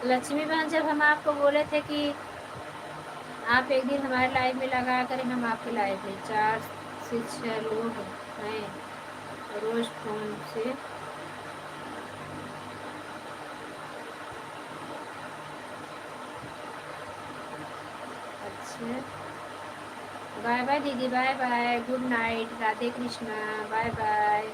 Speaker 1: लक्ष्मी बहन, जब हम आपको बोले थे कि आप एक दिन हमारे लाइव में लगा करें, हम आपके लाइव में 4 से 6 लोग हैं रोज फोन से। अच्छा बाय बाय दीदी, bye bye, good night, Radhe Krishna, bye bye.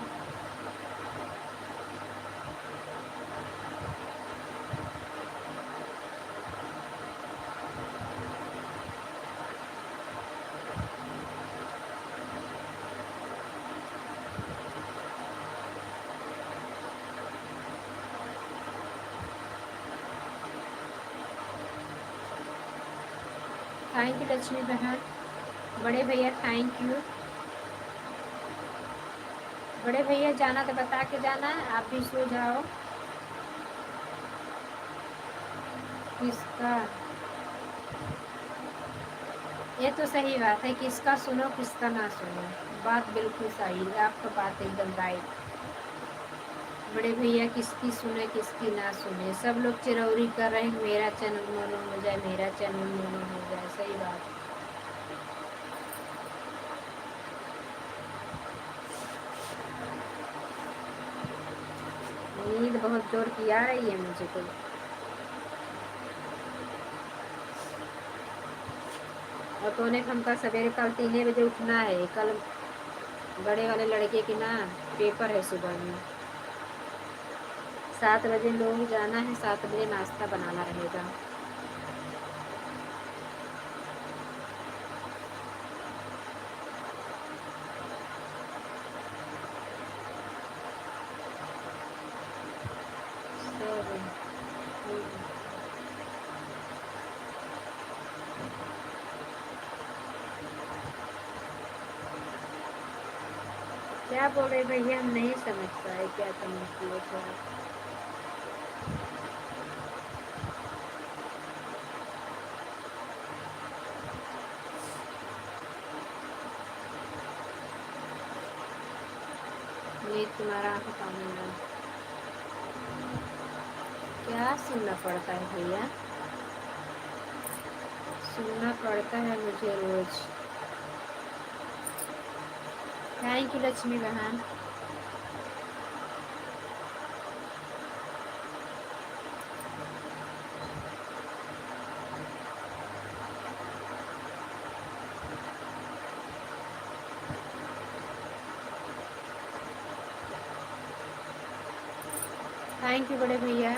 Speaker 1: Thank you Lakshmi बहन। बड़े भैया थैंक यू। बड़े भैया जाना तो बता के जाना, आप भी सो जाओ। किसका? ये तो सही बात है, किसका सुनो किसका ना सुनो, बात बिल्कुल सही है, आपका बात एकदम राइट। बड़े भैया किसकी सुने किसकी ना सुने, सब लोग चिरौरी कर रहे हैं, मेरा चैनल मोनो हो जाए, मेरा चैनल मोनो हो जाए, सही बात। नींद बहुत जोर की आ रही है मुझे तो। और तो ने हमका सवेरे कल 3 बजे उठना है, कल बड़े वाले लड़के की ना पेपर है सुबह में, 7 बजे लोग जाना है, 7 बजे नाश्ता बनाना रहेगा। क्या बोल रहे भैया, हम नहीं समझ पाए क्या समझ लिए थे आप? नींद तुम्हारा आंखों पानी में। क्या सुनना पड़ता है भैया? सुनना पड़ता है मुझे रोज। थैंक यू लक्ष्मी बहन। थैंक यू बड़े भैया।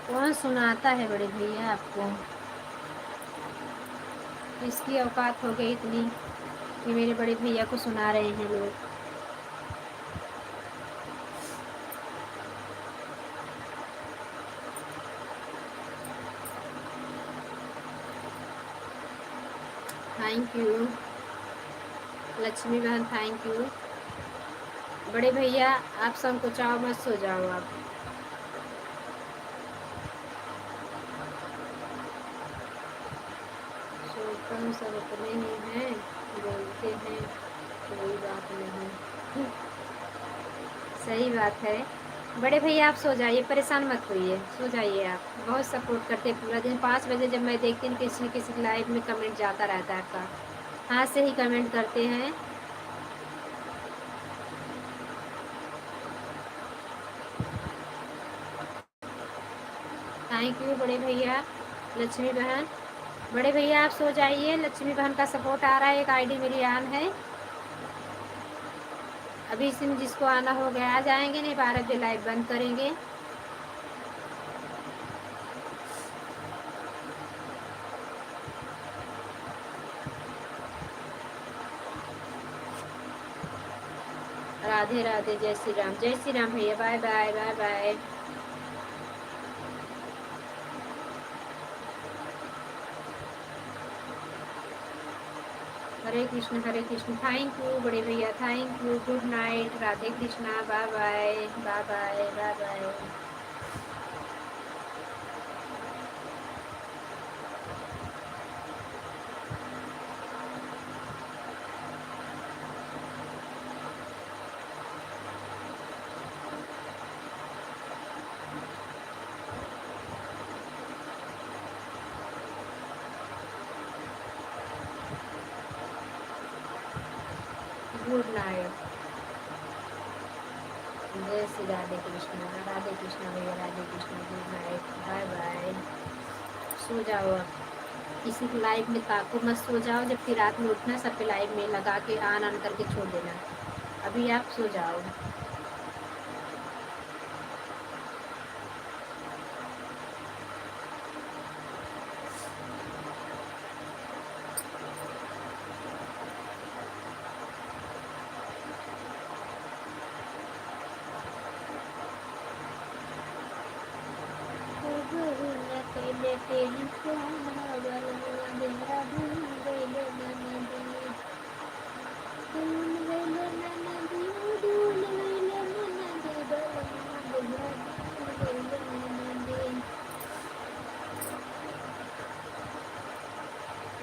Speaker 1: कौन सुनाता है बड़े भैया आपको? इसकी औकात हो गई इतनी कि मेरे बड़े भैया को सुना रहे हैं लोग। थैंक यू लक्ष्मी बहन, थैंक यू। बड़े भैया आप संकोचाओ मत, सो जाओ आप। सोचम सब अपने ही हैं, बोलते हैं कोई बात नहीं। सही बात है। बड़े भैया आप सो जाइए, परेशान मत होइए, सो जाइए आप। बहुत सपोर्ट करते पूरा दिन। 5 बजे जब मैं देखती हूँ किसी न किसी लाइव में कमेंट जाता रहता है आपका। हाथ से ही कमेंट करते हैं। थैंक यू बड़े भैया। लक्ष्मी बहन, बड़े भैया आप सो जाइए। लक्ष्मी बहन का सपोर्ट आ रहा है, एक आईडी मेरी ऑन है। अभी इसी में जिसको आना हो गया आ जाएंगे, नहीं 12 बजे लाइव बंद करेंगे। राधे राधे, जय श्री राम। जय श्री राम भैया, बाय बाय बाय बाय। हरे कृष्ण हरे कृष्ण। थैंक यू बड़े भैया, thank you. Good night, Radhe Krishna, bye bye bye bye bye bye. Good night. जय श्री राधे कृष्ण, राधे कृष्ण भैया, Radhe Krishna. Good night, bye bye. सो जाओ आप। किसी को लाइव में ताको मत, सो जाओ। जब फिर रात में उठना सब पे लाइव में लगा के ऑन करके छोड़ देना। अभी आप सो जाओ।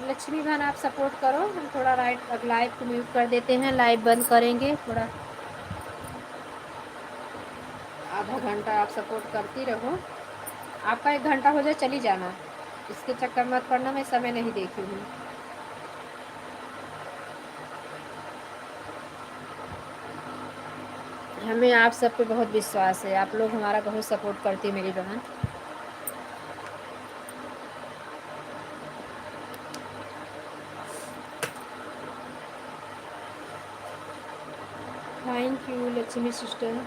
Speaker 1: लक्ष्मी बहन आप सपोर्ट करो, हम थोड़ा राइट अब लाइव को म्यूट कर देते हैं, लाइव बंद करेंगे। थोड़ा आधा घंटा आप सपोर्ट करती रहो। आपका 1 घंटा हो जाए चली जाना, इसके चक्कर मत पड़ना, मैं समय नहीं देखी हूँ। हमें आप सब पे बहुत विश्वास है, आप लोग हमारा बहुत सपोर्ट करती है मेरी बहन। Thank you Lakshmi sister.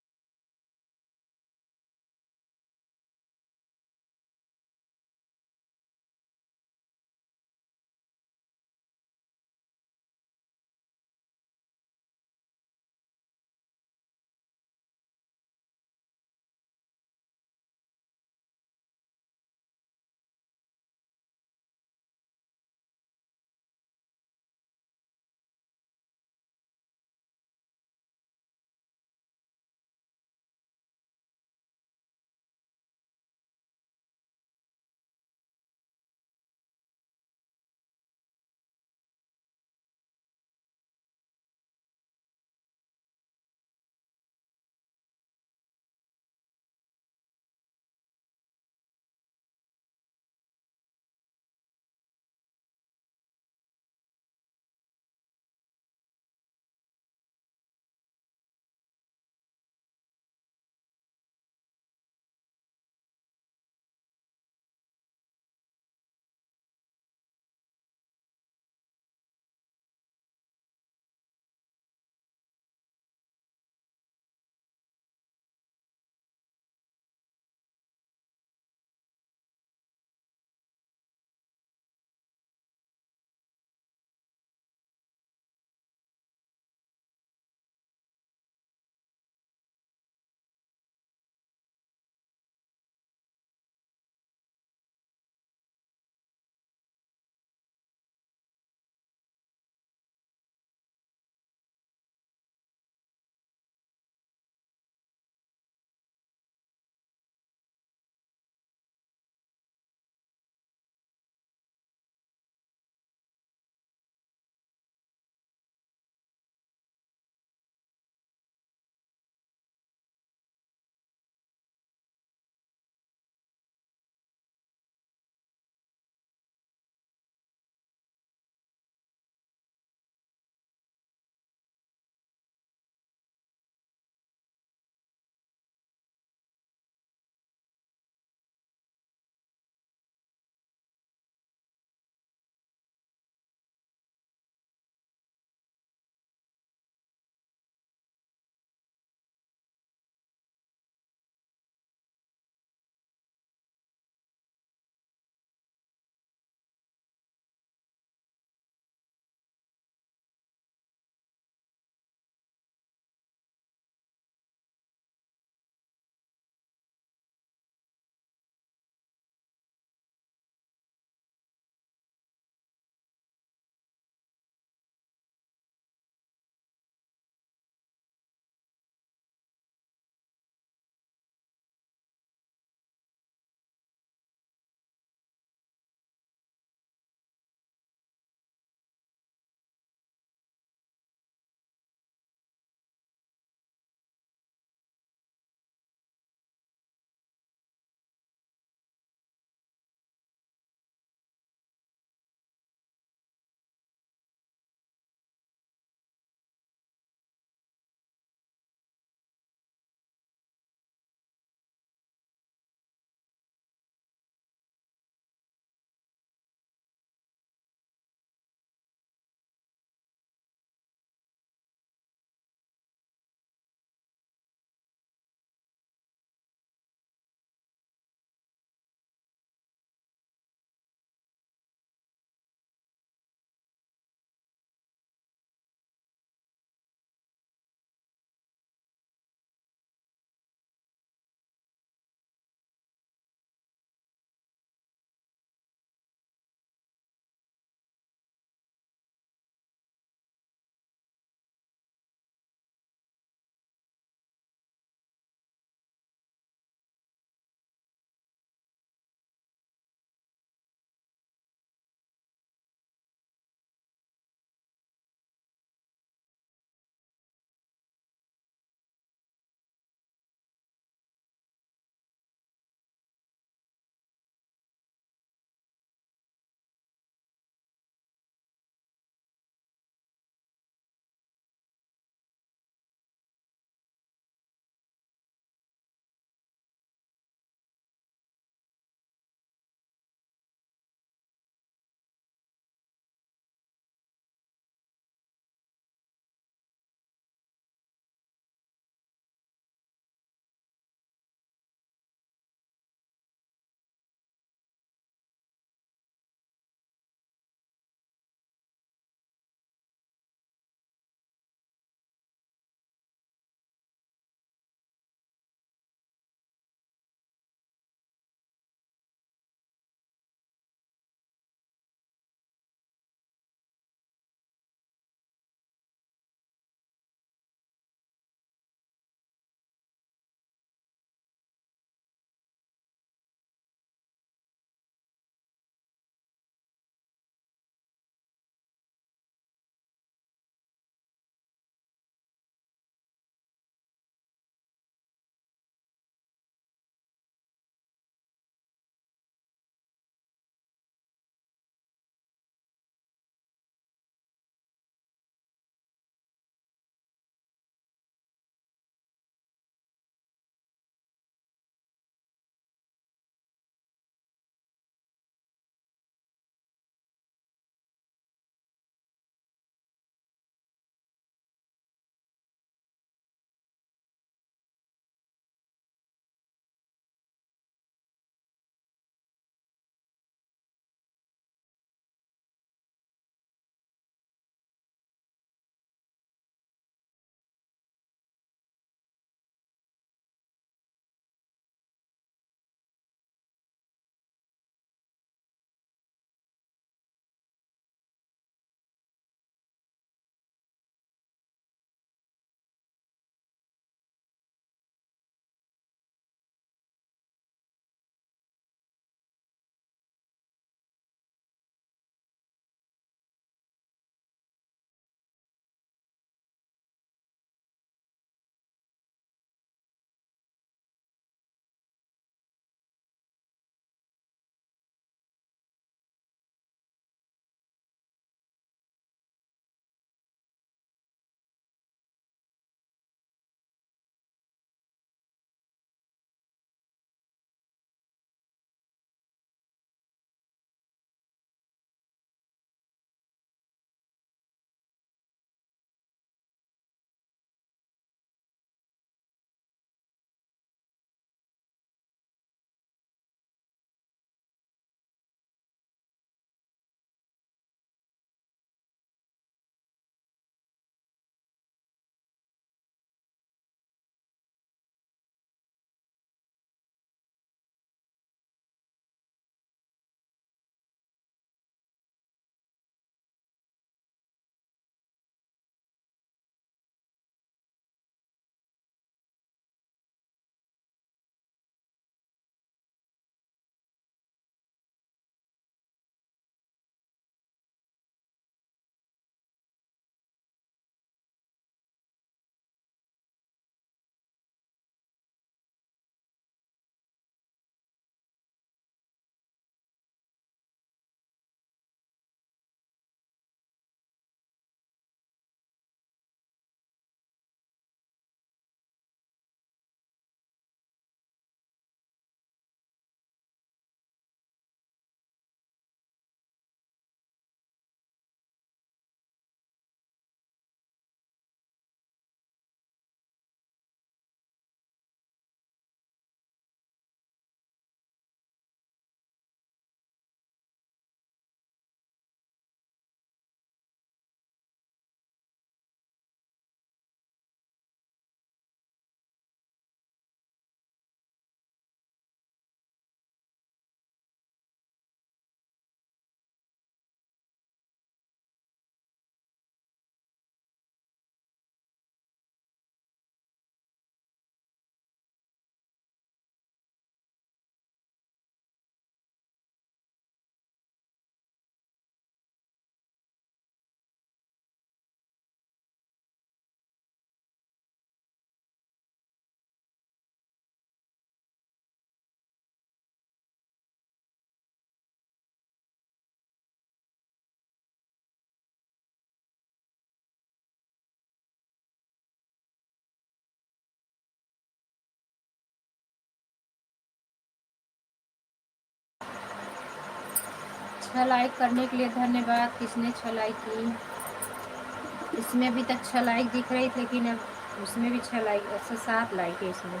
Speaker 1: 6 like करने के लिए धन्यवाद। किसने 6 लाइक की? इसमें अभी तक 6 लाइक दिख रही थी, लेकिन अब उसमें भी 6 लाइक, अच्छा 7 लाइक है इसमें।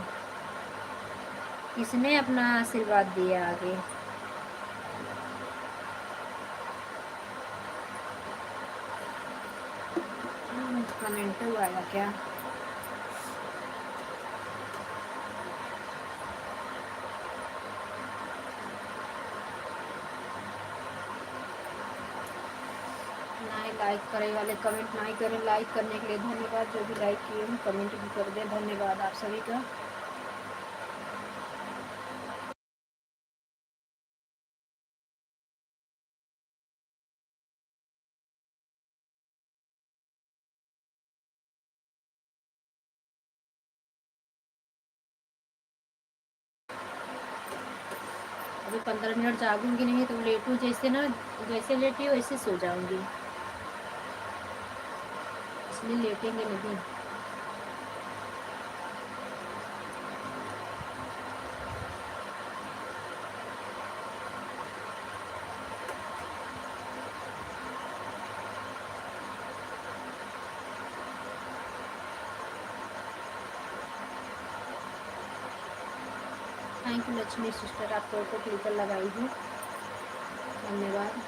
Speaker 1: किसने अपना आशीर्वाद दिया आगे? कमेंट आया क्या? ना ही लाइक करे वाले कमेंट ना ही करें। लाइक करने के लिए धन्यवाद। जो भी लाइक किए हैं कमेंट भी कर दें। धन्यवाद आप सभी का। अभी 15 मिनट जागूंगी नहीं तो लेटू, जैसे ना जैसे लेटी वैसे सो जाऊंगी, इसलिए लेटेंगे नहीं। थैंक यू लक्ष्मी सिस्टर, आप फोटो क्लिकर लगाई है, धन्यवाद।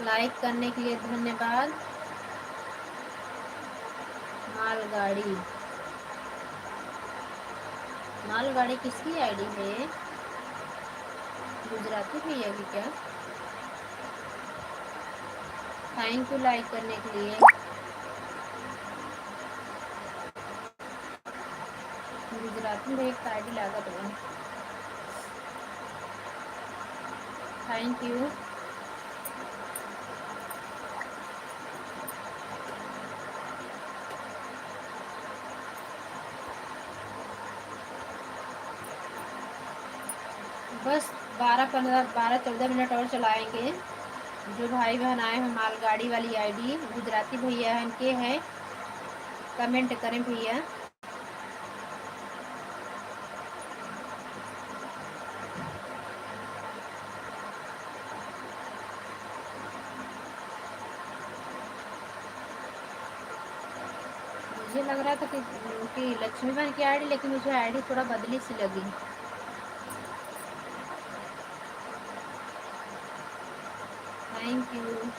Speaker 1: लाइक करने के लिए धन्यवाद। मालगाड़ी, मालगाड़ी किसकी आईडी है? गुजराती भैया की क्या? थैंक यू लाइक करने के लिए। गुजराती में एक आईडी लागत है। Thank you. बस 12-14 मिनट और चलाएंगे। जो भाई बहन आए हैं मालगाड़ी वाली आईडी गुजराती भैया हैं के हैं, कमेंट करें भैया। मुझे लग रहा था कि लक्ष्मीबन की आईडी, लेकिन मुझे आईडी थोड़ा बदली सी लगी। Thank you.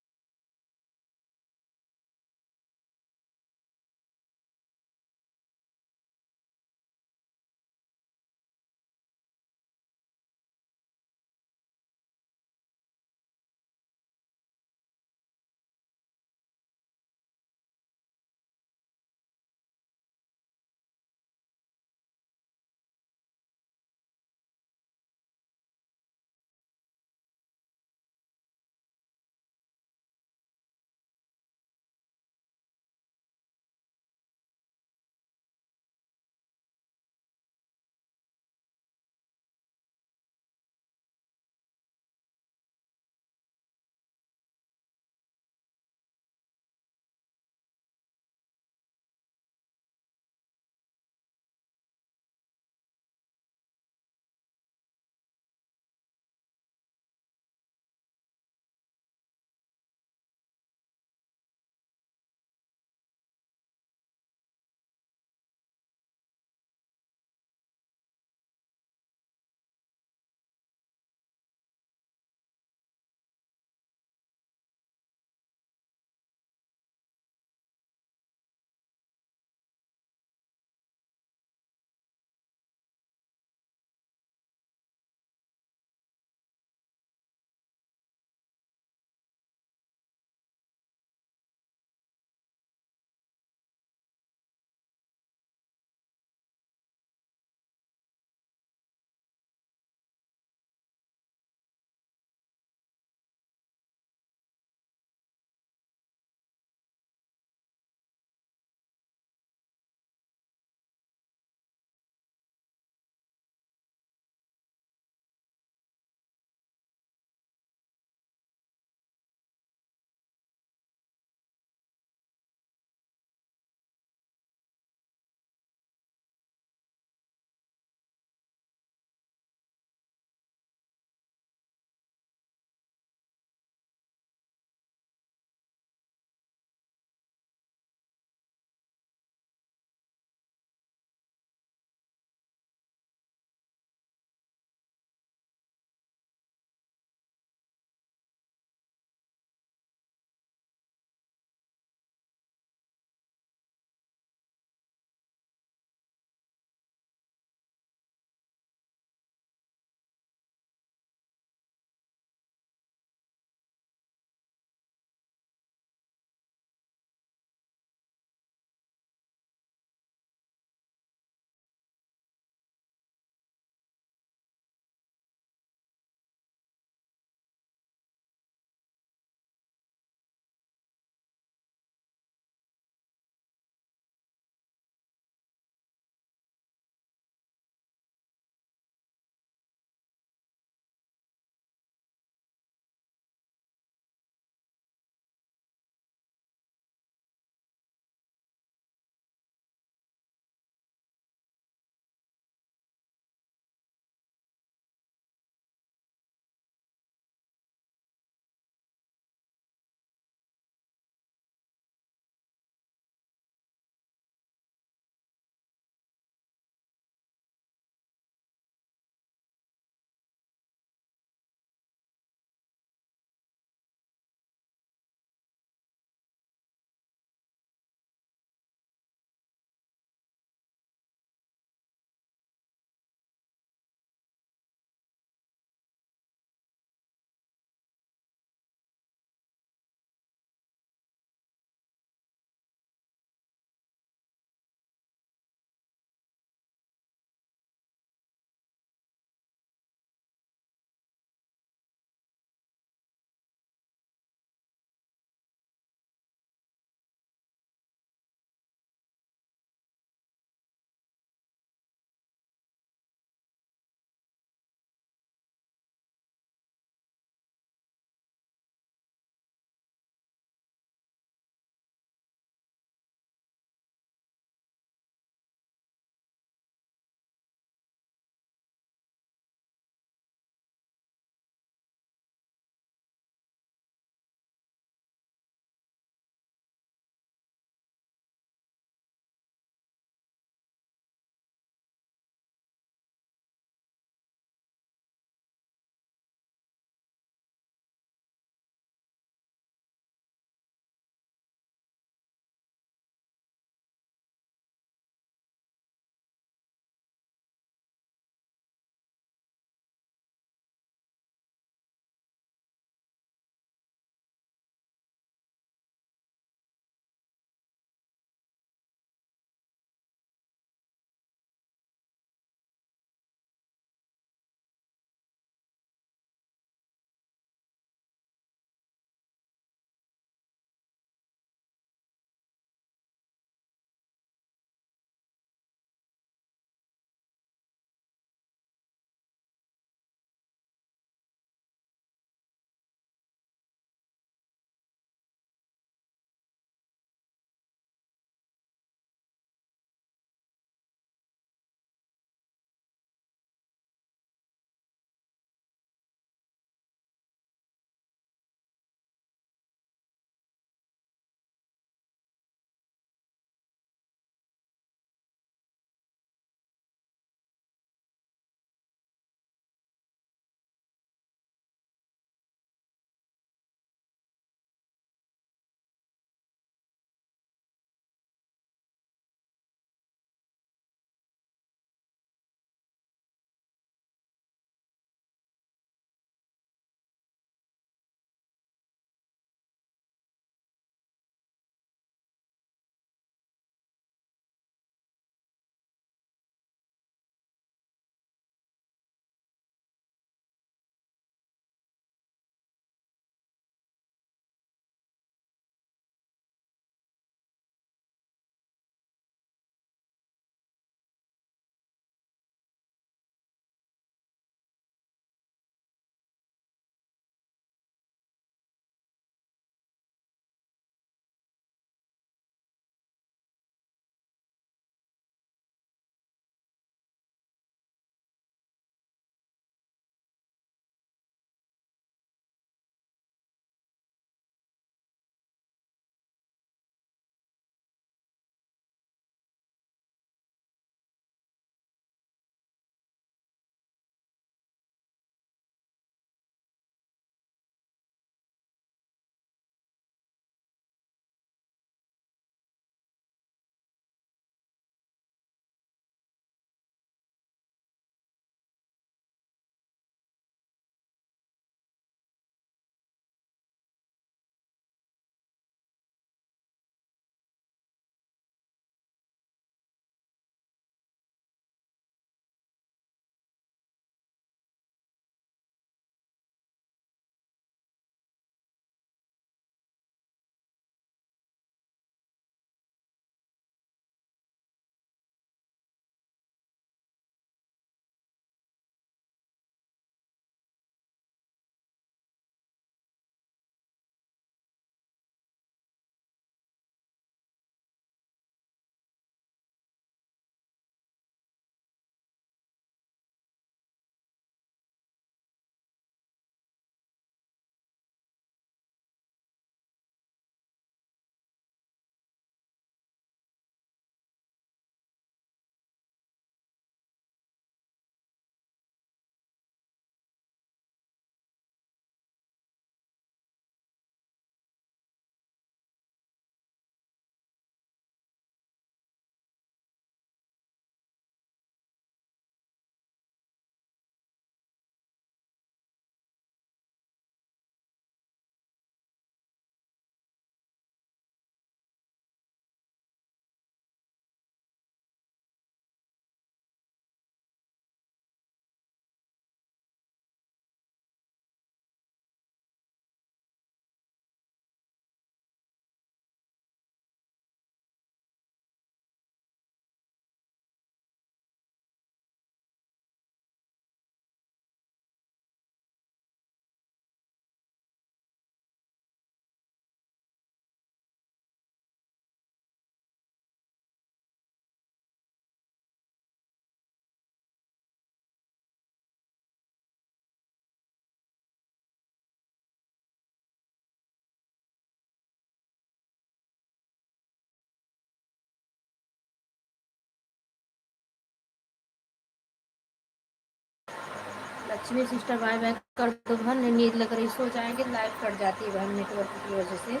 Speaker 1: Lakshmi sister bye bye कर दो बहन, नींद लग रही, सो जाएंगे, लाइट कट जाती है बहन नेटवर्क की वजह से,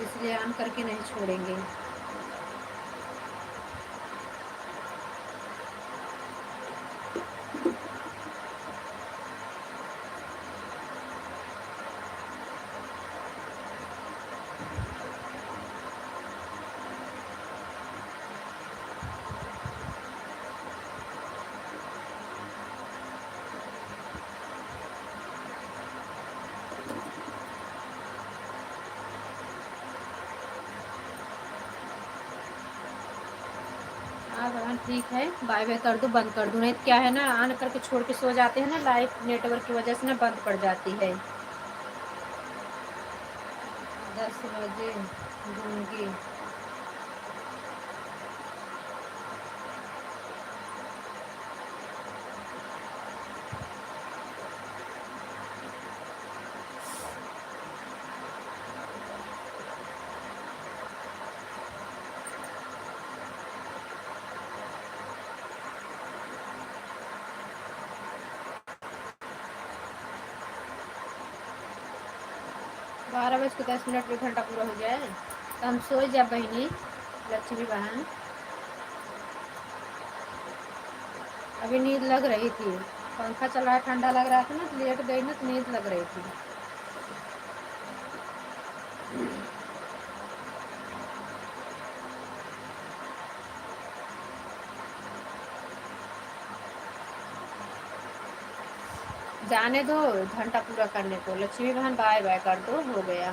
Speaker 1: इसलिए ऑन करके नहीं छोड़ेंगे। 'हाँ बहन ठीक है, बाय बाय कर दूँ, बंद कर दूँ, नहीं तो क्या है ना, ऑन करके छोड़ के सो जाते हैं ना, लाइट नेटवर्क की वजह से ना बंद पड़ जाती है। 10 बजे दूँगी। 12:10 1 घंटा पूरा हो जाए तो हम सो जा बहनी लक्ष्मी बहन। अभी नींद लग रही थी, पंखा चला है, ठंडा लग रहा था ना, तो लेट गई ना, तो नींद लग रही थी। जाने दो घंटा पूरा करने को। लक्ष्मी बहन बाय बाय कर दो, हो गया।